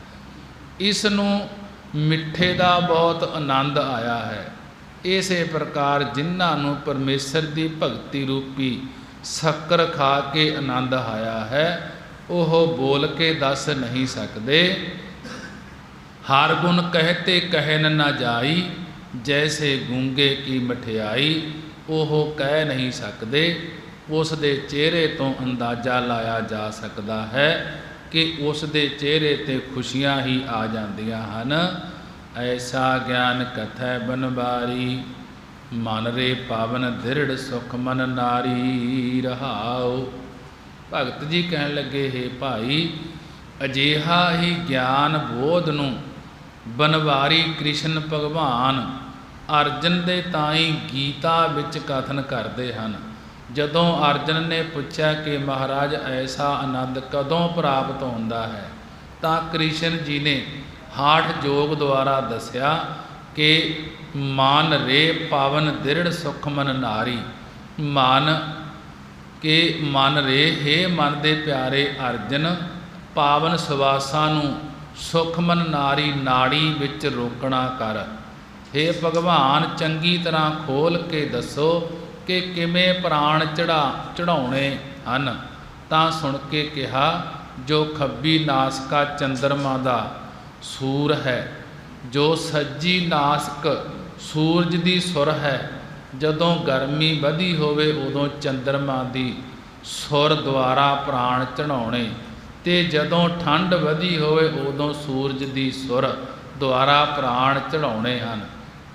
ਇਸ ਨੂੰ ਮਿੱਠੇ ਦਾ ਬਹੁਤ ਆਨੰਦ ਆਇਆ ਹੈ। ਇਸੇ ਪ੍ਰਕਾਰ ਜਿਨ੍ਹਾਂ ਨੂੰ ਪਰਮੇਸ਼ਰ ਦੀ ਭਗਤੀ ਰੂਪੀ ਸ਼ੱਕਰ ਖਾ ਕੇ ਆਨੰਦ ਆਇਆ ਹੈ, ਉਹ ਬੋਲ ਕੇ ਦੱਸ ਨਹੀਂ ਸਕਦੇ। ਹਰ ਗੁਣ ਕਹਤੇ ਕਹਿਨ ਨਾ ਜਾਈ, ਜੈਸੇ ਗੂੰਗੇ ਕੀ ਮਠਿਆਈ। ਉਹ ਕਹਿ ਨਹੀਂ ਸਕਦੇ। ਉਸ ਦੇ ਚਿਹਰੇ ਤੋਂ ਅੰਦਾਜ਼ਾ ਲਾਇਆ ਜਾ ਸਕਦਾ ਹੈ ਕਿ ਉਸ ਦੇ ਚਿਹਰੇ 'ਤੇ ਖੁਸ਼ੀਆਂ ਹੀ ਆ ਜਾਂਦੀਆਂ ਹਨ। ਐਸਾ ਗਿਆਨ ਕਥੈ ਬਨਵਾਰੀ, ਮਨ ਰੇ ਪਾਵਨ ਦ੍ਰਿੜ ਸੁਖ ਮਨ ਨਾਰੀ। ਰਹਾਉ। ਭਗਤ ਜੀ ਕਹਿਣ ਲੱਗੇ, ਹੇ ਭਾਈ, ਅਜਿਹਾ ਹੀ ਗਿਆਨ ਬੋਧ ਨੂੰ ਬਨਵਾਰੀ ਕ੍ਰਿਸ਼ਨ ਭਗਵਾਨ ਅਰਜਨ ਦੇ ਤਾਈਂ ਗੀਤਾ ਵਿੱਚ ਕਥਨ ਕਰਦੇ ਹਨ। ਜਦੋਂ ਅਰਜਨ ਨੇ ਪੁੱਛਿਆ ਕਿ ਮਹਾਰਾਜ ਐਸਾ ਆਨੰਦ ਕਦੋਂ ਪ੍ਰਾਪਤ ਹੁੰਦਾ ਹੈ, ਤਾਂ ਕ੍ਰਿਸ਼ਨ ਜੀ ਨੇ ਹਾਠ ਯੋਗ ਦੁਆਰਾ ਦੱਸਿਆ ਕਿ ਮਨ ਰੇ ਪਾਵਨ ਦ੍ਰਿੜ ਸੁਖ ਮਨ ਨਾਰੀ। ਮਨ ਰੇ, ਹੇ ਮਨ ਦੇ ਪਿਆਰੇ ਅਰਜਨ, ਪਾਵਨ ਸੁਵਾਸਾਂ ਨੂੰ ਸੁਖ ਮਨ ਨਾਰੀ ਨਾੜੀ ਵਿੱਚ ਰੋਕਣਾ ਕਰ। ਹੇ ਭਗਵਾਨ, ਚੰਗੀ ਤਰ੍ਹਾਂ ਖੋਲ ਕੇ ਦੱਸੋ ਕਿ ਕਿਵੇਂ ਪ੍ਰਾਣ ਚੜਾਉਣੇ ਹਨ। ਤਾਂ ਸੁਣ ਕੇ ਕਿਹਾ, ਜੋ ਖੱਬੀ ਨਾਸਿਕਾ ਚੰਦਰਮਾ ਦਾ ਸੂਰ ਹੈ, ਜੋ ਸੱਜੀ ਨਾਸਿਕ ਸੂਰਜ ਦੀ ਸੁਰ ਹੈ। ਜਦੋਂ ਗਰਮੀ ਵਧੀ ਹੋਵੇ ਉਦੋਂ ਚੰਦਰਮਾ ਦੀ ਸੁਰ ਦੁਆਰਾ ਪ੍ਰਾਣ ਚੜਾਉਣੇ, ਤੇ ਜਦੋਂ ਠੰਡ ਵਧੀ ਹੋਵੇ ਉਦੋਂ ਸੂਰਜ ਦੀ ਸੁਰ ਦੁਆਰਾ ਪ੍ਰਾਣ ਚੜਾਉਣੇ ਹਨ।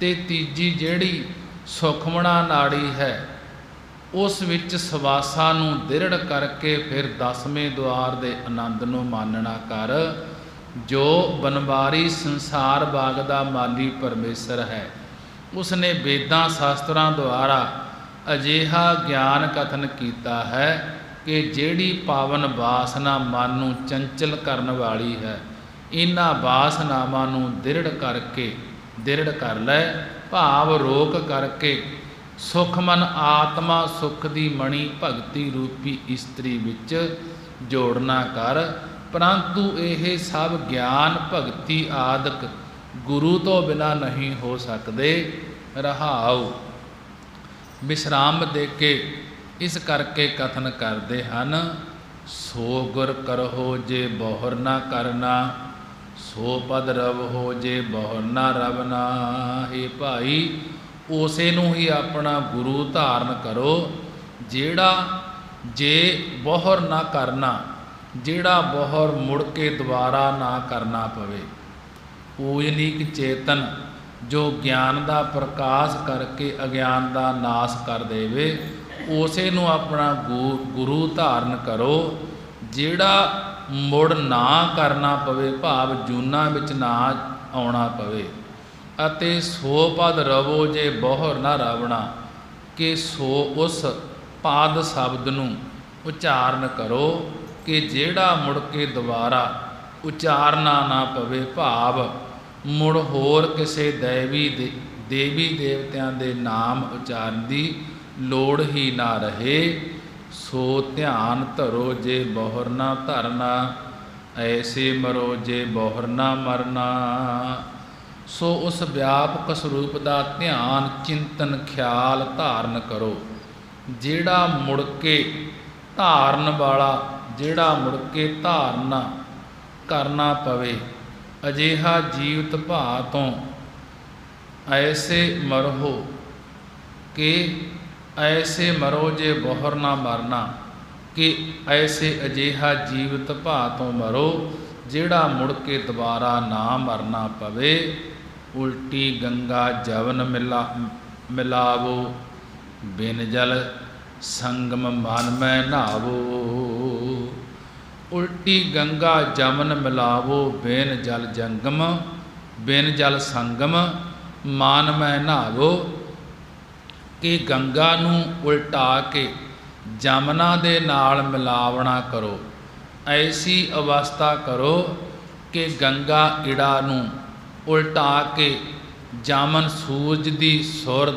ਤੇ ਤੀਜੀ ਜਿਹੜੀ ਸੁਖਮਣਾ ਨਾੜੀ ਹੈ, ਉਸ ਵਿੱਚ ਸਵਾਸਾਂ ਨੂੰ ਦ੍ਰਿੜ ਕਰਕੇ ਫਿਰ 10ਵੇਂ ਦੁਆਰ ਦੇ ਆਨੰਦ ਨੂੰ ਮਾਨਣਾ ਕਰ। ਜੋ ਬਨਵਾਰੀ ਸੰਸਾਰ ਬਾਗ ਦਾ ਮਾਲੀ ਪਰਮੇਸ਼ਰ ਹੈ, ਉਸ ਨੇ ਵੇਦਾਂ ਸ਼ਾਸਤਰਾਂ ਦੁਆਰਾ ਅਜਿਹਾ ਗਿਆਨ ਕਥਨ ਕੀਤਾ ਹੈ ਕਿ ਜਿਹੜੀ ਪਾਵਨ ਵਾਸਨਾ ਮਨ ਨੂੰ ਚੰਚਲ ਕਰਨ ਵਾਲੀ ਹੈ, ਇਹਨਾਂ ਵਾਸਨਾਵਾਂ ਨੂੰ ਦ੍ਰਿੜ ਕਰ ਲੈ, ਭਾਵ ਰੋਕ ਕਰਕੇ ਸੁਖ ਮਨ ਆਤਮਾ ਸੁਖ ਦੀ ਮਣੀ ਭਗਤੀ ਰੂਪੀ ਇਸਤਰੀ ਵਿੱਚ ਜੋੜਨਾ ਕਰ। ਪਰੰਤੂ ਇਹ ਸਭ ਗਿਆਨ ਭਗਤੀ ਆਦਿਕ ਗੁਰੂ ਤੋਂ ਬਿਨਾਂ ਨਹੀਂ ਹੋ ਸਕਦੇ। ਰਹਾਉ। ਵਿਸ਼ਰਾਮ ਦੇ ਕੇ ਇਸ ਕਰਕੇ ਕਥਨ ਕਰਦੇ ਹਨ, ਸੋ ਗੁਰ ਕਰਹੁ ਜੇ ਬਹੁਰ ਨਾ ਕਰਨਾ, ਸੋ ਪਦ ਰਵ ਹੋ ਜੇ ਬਹੁਰ ਨਾ ਰਵਨਾ। ਹੇ ਭਾਈ, ਉਸੇ ਨੂੰ ਹੀ ਆਪਣਾ ਗੁਰੂ ਧਾਰਨ ਕਰੋ, ਜਿਹੜਾ ਜੇ ਬਹੁਰ ਨਾ ਕਰਨਾ, ਜਿਹੜਾ ਬਹੁਰ ਮੁੜ ਕੇ ਦੁਬਾਰਾ ਨਾ ਕਰਨਾ ਪਵੇ। ਪੂਜਨੀਕ ਚੇਤਨ, ਜੋ ਗਿਆਨ ਦਾ ਪ੍ਰਕਾਸ਼ ਕਰਕੇ ਅਗਿਆਨ ਦਾ ਨਾਸ਼ ਕਰ ਦੇਵੇ, ਉਸੇ ਨੂੰ ਆਪਣਾ ਗੁਰੂ ਧਾਰਨ ਕਰੋ, ਜਿਹੜਾ ਮੁੜ ਨਾ ਕਰਨਾ ਪਵੇ, ਭਾਵ ਜੂਨਾਂ ਵਿੱਚ ਨਾ ਆਉਣਾ ਪਵੇ। ਅਤੇ ਸੋ ਪਦ ਰਵੋ ਜੇ ਬਹੁਰ ਨਾ ਰਾਵਣਾ, ਕਿ ਸੋ ਉਸ ਪਾਦ ਸ਼ਬਦ ਨੂੰ ਉਚਾਰਨ ਕਰੋ ਕਿ ਜਿਹੜਾ ਮੁੜ ਕੇ ਦੁਬਾਰਾ ਉਚਾਰਨਾ ਨਾ ਪਵੇ, ਭਾਵ ਮੁੜ ਹੋਰ ਕਿਸੇ ਦੇਵੀ ਦੇਵਤਿਆਂ ਦੇ ਨਾਮ ਉਚਾਰਨ ਦੀ ਲੋੜ ਹੀ ਨਾ ਰਹੇ। ਸੋ ਧਿਆਨ ਧਰੋ ਜੇ ਬਹੁਰ ਨਾ ਧਰਨਾ, ਐਸੇ ਮਰੋ ਜੇ ਬਹੁਰ ਨਾ ਮਰਨਾ। ਸੋ ਉਸ ਵਿਆਪਕ ਸਰੂਪ ਦਾ ਧਿਆਨ ਚਿੰਤਨ ਖਿਆਲ ਧਾਰਨ ਕਰੋ, ਜਿਹੜਾ ਮੁੜ ਕੇ ਧਾਰਨ ਵਾਲਾ, ਜਿਹੜਾ ਮੁੜ ਕੇ ਧਾਰਨਾ ਕਰਨਾ ਪਵੇ। ਅਜਿਹਾ ਜੀਵਤ ਭਾ ਤੋਂ ਐਸੇ ਮਰੋ ਕਿ ਐਸੇ ਮਰੋ ਜੇ ਬਹੁਰ ਨਾ ਮਰਨਾ, ਕਿ ਐਸੇ ਅਜਿਹਾ ਜੀਵਤ ਭਾ ਤੋਂ ਮਰੋ ਜਿਹੜਾ ਮੁੜ ਕੇ ਦੁਬਾਰਾ ਨਾ ਮਰਨਾ ਪਵੇ। ਉਲਟੀ ਗੰਗਾ ਜਵਨ ਮਿਲਾਵੋ, ਬਿਨ ਜਲ ਸੰਗਮ ਮਨ ਮੈਂ ਨਹਾਵੋ। ਉਲਟੀ ਗੰਗਾ ਜਮਨ ਮਿਲਾਵੋ, ਬਿਨ ਜਲ ਸੰਗਮ ਮਨ ਮੈਂ ਨਹਾਵੋ। ਕਿ ਗੰਗਾ ਨੂੰ ਉਲਟਾ ਕੇ ਜਮਨਾ ਦੇ ਨਾਲ ਮਿਲਾਵਣਾ ਕਰੋ। ਐਸੀ ਅਵਸਥਾ ਕਰੋ ਕਿ ਗੰਗਾ ਇੜਾ ਨੂੰ ਉਲਟਾ ਕੇ ਜਮਨ ਸੂਰਜ ਦੀ ਸੁਰ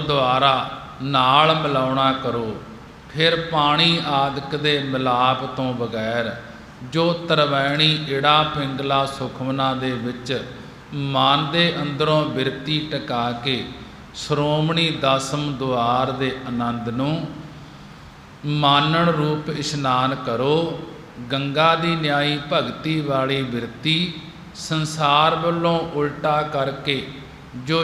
ਦੁਆਰਾ ਨਾਲ ਮਿਲਾਉਣਾ ਕਰੋ। ਫਿਰ ਪਾਣੀ ਆਦਿਕ ਦੇ ਮਿਲਾਪ ਤੋਂ ਬਗੈਰ ਜੋ ਤਰਵੈਣੀ ਈੜਾ ਪਿੰਗਲਾ ਸੁਖਮਨਾ ਦੇ ਵਿੱਚ ਮਨ ਦੇ ਅੰਦਰੋਂ ਬਿਰਤੀ ਟਿਕਾ ਕੇ ਸ਼੍ਰੋਮਣੀ ਦਸਮ ਦੁਆਰ ਦੇ ਆਨੰਦ ਨੂੰ ਮਾਨਣ ਰੂਪ ਇਸ਼ਨਾਨ ਕਰੋ। ਗੰਗਾ ਦੀ ਨਿਆਈ ਭਗਤੀ ਵਾਲੀ ਬਿਰਤੀ ਸੰਸਾਰ ਵੱਲੋਂ ਉਲਟਾ ਕਰਕੇ ਜੋ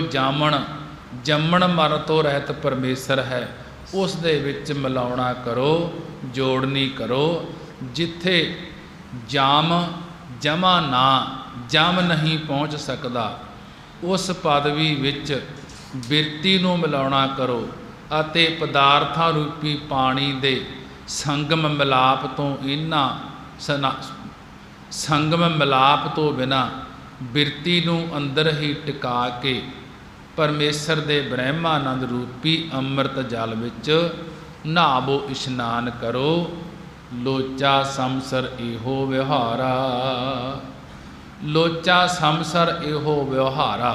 ਜੰਮਣ ਮਰਨ ਤੋਂ ਰਹਿਤ ਪਰਮੇਸ਼ਰ ਹੈ ਉਸ ਦੇ ਵਿੱਚ ਮਿਲਾਉਣਾ ਕਰੋ, ਜੋੜਨੀ ਕਰੋ। ਜਿੱਥੇ ਜਮਾ ਨਾ ਜਮ ਨਹੀਂ ਪਹੁੰਚ ਸਕਦਾ ਉਸ ਪਦਵੀ ਵਿੱਚ ਬਿਰਤੀ ਨੂੰ ਮਿਲਾਉਣਾ ਕਰੋ ਅਤੇ ਪਦਾਰਥਾਂ ਰੂਪੀ ਪਾਣੀ ਦੇ ਸੰਗਮ ਮਿਲਾਪ ਤੋਂ ਸੰਗਮ ਮਿਲਾਪ ਤੋਂ ਬਿਨਾਂ ਬਿਰਤੀ ਨੂੰ ਅੰਦਰ ਹੀ ਟਿਕਾ ਕੇ ਪਰਮੇਸ਼ਰ ਦੇ ਬ੍ਰਹਮਾਨੰਦ ਰੂਪੀ ਅੰਮ੍ਰਿਤ ਜਲ ਵਿੱਚ ਨਹਾਵੋ, ਇਸ਼ਨਾਨ ਕਰੋ। ਲੋਚਾ ਸੰਸਰ ਇਹੋ ਵਿਵਹਾਰਾ, ਲੋਚਾ ਸੰਸਰ ਇਹੋ ਵਿਵਹਾਰਾ।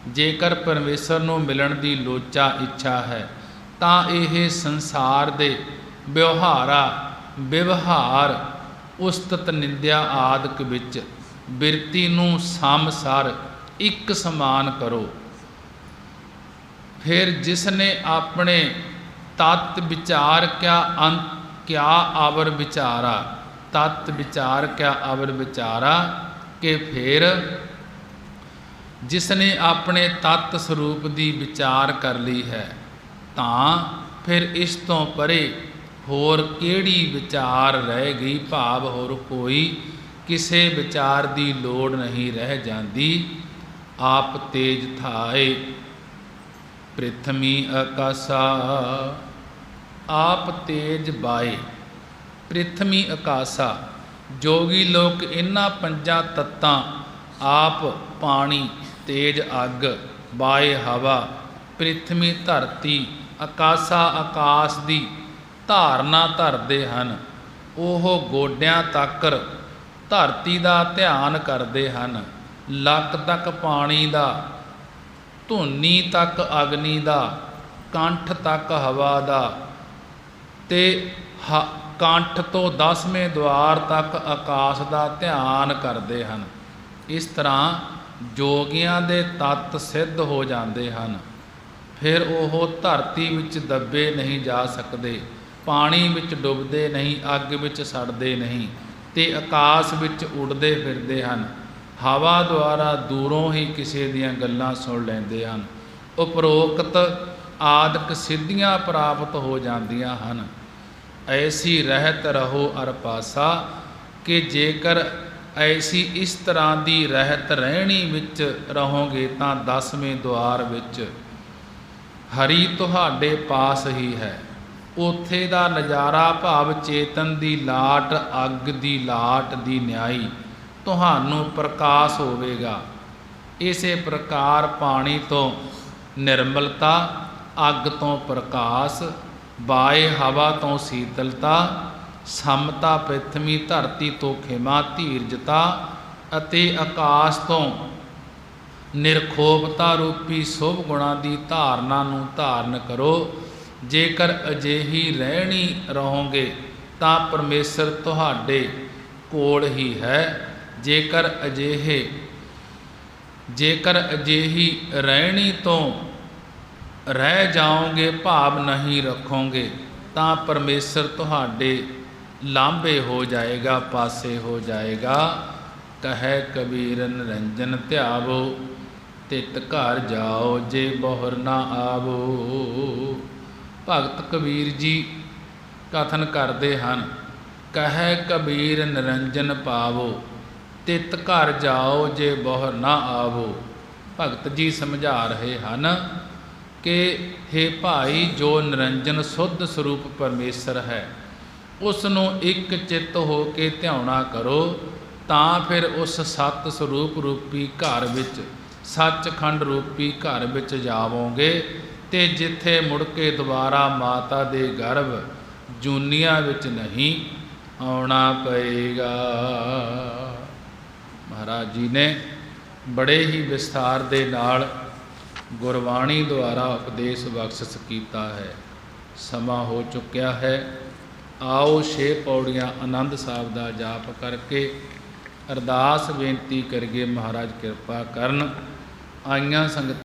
ਜੇਕਰ ਪਰਮੇਸ਼ਰ ਨੂੰ ਮਿਲਣ ਦੀ ਲੋਚਾ ਇੱਛਾ ਹੈ ਤਾਂ ਇਹ ਸੰਸਾਰ ਦੇ ਵਿਵਹਾਰ ਉਸਤਤ ਨਿੰਦਿਆ ਆਦਿਕ ਵਿੱਚ ਬਿਰਤੀ ਨੂੰ ਸਮਸਰ ਇੱਕ ਸਮਾਨ ਕਰੋ। ਫਿਰ ਜਿਸਨੇ ਆਪਣੇ ਤਤ ਵਿਚਾਰ ਕਿਆ ਆਵਰ ਵਿਚਾਰਾ, ਤਤ ਵਿਚਾਰ ਕਿਆ ਆਵਰ ਵਿਚਾਰਾ ਕਿ ਫਿਰ ਜਿਸਨੇ ਆਪਣੇ ਤਤ ਸਰੂਪ ਦੀ ਵਿਚਾਰ ਕਰ ਲਈ ਹੈ ਤਾਂ ਫਿਰ ਇਸ ਤੋਂ ਪਰੇ ਹੋਰ ਕਿਹੜੀ ਵਿਚਾਰ ਰਹਿ ਗਈ। ਭਾਵ ਹੋਰ ਕੋਈ ਕਿਸੇ ਵਿਚਾਰ ਦੀ ਲੋੜ ਨਹੀਂ ਰਹਿ ਜਾਂਦੀ। ਆਪ ਤੇਜ ਥਾਏ ਪ੍ਰਿਥਵੀ ਆਕਾਸ਼ਾ, ਆਪ ਤੇਜ ਬਾਏ ਪ੍ਰਿਥਵੀ ਆਕਾਸ਼ਾ। ਜੋਗੀ ਲੋਕ ਇਹਨਾਂ ਪੰਜਾਂ ਤੱਤਾਂ ਆਪ ਪਾਣੀ, ਤੇਜ ਅੱਗ, ਬਾਏ ਹਵਾ, ਪ੍ਰਿਥਵੀ ਧਰਤੀ, ਆਕਾਸ਼ਾ ਆਕਾਸ਼ ਦੀ ਧਾਰਨਾ ਧਰਦੇ ਹਨ। ਉਹ ਗੋਡਿਆਂ ਤੱਕ ਧਰਤੀ ਦਾ ਧਿਆਨ ਕਰਦੇ ਹਨ, ਲੱਕ ਤੱਕ ਪਾਣੀ ਦਾ, ਧੁਨੀ ਤੱਕ ਅਗਨੀ ਦਾ, ਕੰਠ ਤੱਕ ਹਵਾ ਦਾ ਤੇ ਕੰਠ ਤੋਂ 10ਵੇਂ ਦੁਆਰ ਤੱਕ ਆਕਾਸ਼ ਦਾ ਧਿਆਨ ਕਰਦੇ ਹਨ। ਇਸ ਤਰ੍ਹਾਂ ਜੋਗੀਆਂ ਦੇ ਤੱਤ ਸਿੱਧ ਹੋ ਜਾਂਦੇ ਹਨ। ਫਿਰ ਉਹ ਧਰਤੀ ਵਿੱਚ ਦੱਬੇ ਨਹੀਂ ਜਾ ਸਕਦੇ, ਪਾਣੀ ਵਿੱਚ ਡੁੱਬਦੇ ਨਹੀਂ, ਅੱਗ ਵਿੱਚ ਸੜਦੇ ਨਹੀਂ ਤੇ ਆਕਾਸ਼ ਵਿੱਚ ਉੱਡਦੇ ਫਿਰਦੇ ਹਨ। ਹਵਾ ਦੁਆਰਾ ਦੂਰੋਂ ਹੀ ਕਿਸੇ ਦੀਆਂ ਗੱਲਾਂ ਸੁਣ ਲੈਂਦੇ ਹਨ। ਉਪਰੋਕਤ ਆਦਿਕ ਸਿੱਧੀਆਂ ਪ੍ਰਾਪਤ ਹੋ ਜਾਂਦੀਆਂ ਹਨ। ਐਸੀ ਰਹਿਤ ਰਹੋ ਅਰ ਪਾਸਾ ਕਿ ਜੇਕਰ ਐਸੀ ਇਸ ਤਰ੍ਹਾਂ ਦੀ ਰਹਿਤ ਰਹਿਣੀ ਵਿੱਚ ਰਹੋਗੇ ਤਾਂ 10ਵੇਂ ਦੁਆਰ ਵਿੱਚ ਹਰੀ ਤੁਹਾਡੇ ਪਾਸ ਹੀ ਹੈ। ਉੱਥੇ ਦਾ ਨਜ਼ਾਰਾ ਭਾਵ ਚੇਤਨ ਦੀ ਲਾਟ, ਅੱਗ ਦੀ ਲਾਟ ਦੀ ਨਿਆਈ ਤੁਹਾਨੂੰ ਪ੍ਰਕਾਸ਼ ਹੋਵੇਗਾ। ਇਸੇ ਪ੍ਰਕਾਰ ਪਾਣੀ ਤੋਂ ਨਿਰਮਲਤਾ, ਅੱਗ ਤੋਂ ਪ੍ਰਕਾਸ਼, ਬਾਏ ਹਵਾ ਤੋਂ ਸੀਤਲਤਾ, ਸਮਤਾ ਪ੍ਰਿਥਵੀ ਧਰਤੀ ਤੋਂ ਖਿਮਾ ਧੀਰਜਤਾ ਅਤੇ ਆਕਾਸ਼ ਤੋਂ ਨਿਰਖੋਪਤਾ ਰੂਪੀ ਸ਼ੁਭ ਗੁਣਾਂ ਦੀ ਧਾਰਨਾ ਨੂੰ ਧਾਰਨ ਕਰੋ। ਜੇਕਰ ਅਜਿਹੀ ਰਹਿਣੀ ਰਹੋਗੇ ਤਾਂ ਪਰਮੇਸ਼ਰ ਤੁਹਾਡੇ ਕੋਲ ਹੀ ਹੈ। ਜੇਕਰ ਅਜਿਹੀ ਰਹਿਣੀ ਤੋਂ ਰਹਿ ਜਾਓਗੇ, ਭਾਵ ਨਹੀਂ ਰੱਖੋਗੇ ਤਾਂ ਪਰਮੇਸ਼ਰ ਤੁਹਾਡੇ ਲਾਂਭੇ ਹੋ ਜਾਏਗਾ, ਪਾਸੇ ਹੋ ਜਾਏਗਾ। ਕਹੈ ਕਬੀਰ ਨਿਰੰਜਨ ਧਿਆਵੋ, ਤਿਤ ਘਰ ਜਾਓ ਜੇ ਬਹੁਰ ਨਾ ਆਵੋ। ਭਗਤ ਕਬੀਰ ਜੀ ਕਥਨ ਕਰਦੇ ਹਨ, ਕਹੈ ਕਬੀਰ ਨਿਰੰਜਨ ਪਾਵੋ, ਤਿਤ ਘਰ ਜਾਓ ਜੇ ਬਹੁਰ ਨਾ ਆਵੋ। ਭਗਤ ਜੀ ਸਮਝਾ ਰਹੇ ਹਨ ਕਿ ਹੇ ਭਾਈ, ਜੋ ਨਿਰੰਜਨ ਸੁੱਧ ਸਰੂਪ ਪਰਮੇਸ਼ਰ ਹੈ ਉਸ ਨੂੰ ਇੱਕ ਚਿੱਤ ਹੋ ਕੇ ਧਿਆਉਣਾ ਕਰੋ ਤਾਂ ਫਿਰ ਉਸ ਸਤ ਸਰੂਪ ਰੂਪੀ ਘਰ ਵਿੱਚ, ਸੱਚਖੰਡ ਰੂਪੀ ਘਰ ਵਿੱਚ ਜਾਵੋਗੇ ਤੇ ਜਿੱਥੇ ਮੁੜ ਕੇ ਦੁਬਾਰਾ ਮਾਤਾ ਦੇ ਗਰਭ ਜੂਨੀਆਂ ਵਿੱਚ ਨਹੀਂ ਆਉਣਾ ਪਏਗਾ। ਮਹਾਰਾਜ ਜੀ ਨੇ ਬੜੇ ਹੀ ਵਿਸਥਾਰ ਦੇ ਨਾਲ ਗੁਰਬਾਣੀ ਦੁਆਰਾ ਉਪਦੇਸ਼ ਬਖਸ਼ਿਸ਼ ਕੀਤਾ ਹੈ। ਸਮਾਂ ਹੋ ਚੁੱਕਿਆ ਹੈ। ਆਓ 6 ਪੌੜੀਆਂ ਆਨੰਦ ਸਾਹਿਬ ਦਾ ਜਾਪ ਕਰਕੇ ਅਰਦਾਸ ਬੇਨਤੀ ਕਰੀਏ, ਮਹਾਰਾਜ ਕਿਰਪਾ ਕਰਨ। ਆਈਆਂ ਸੰਗਤ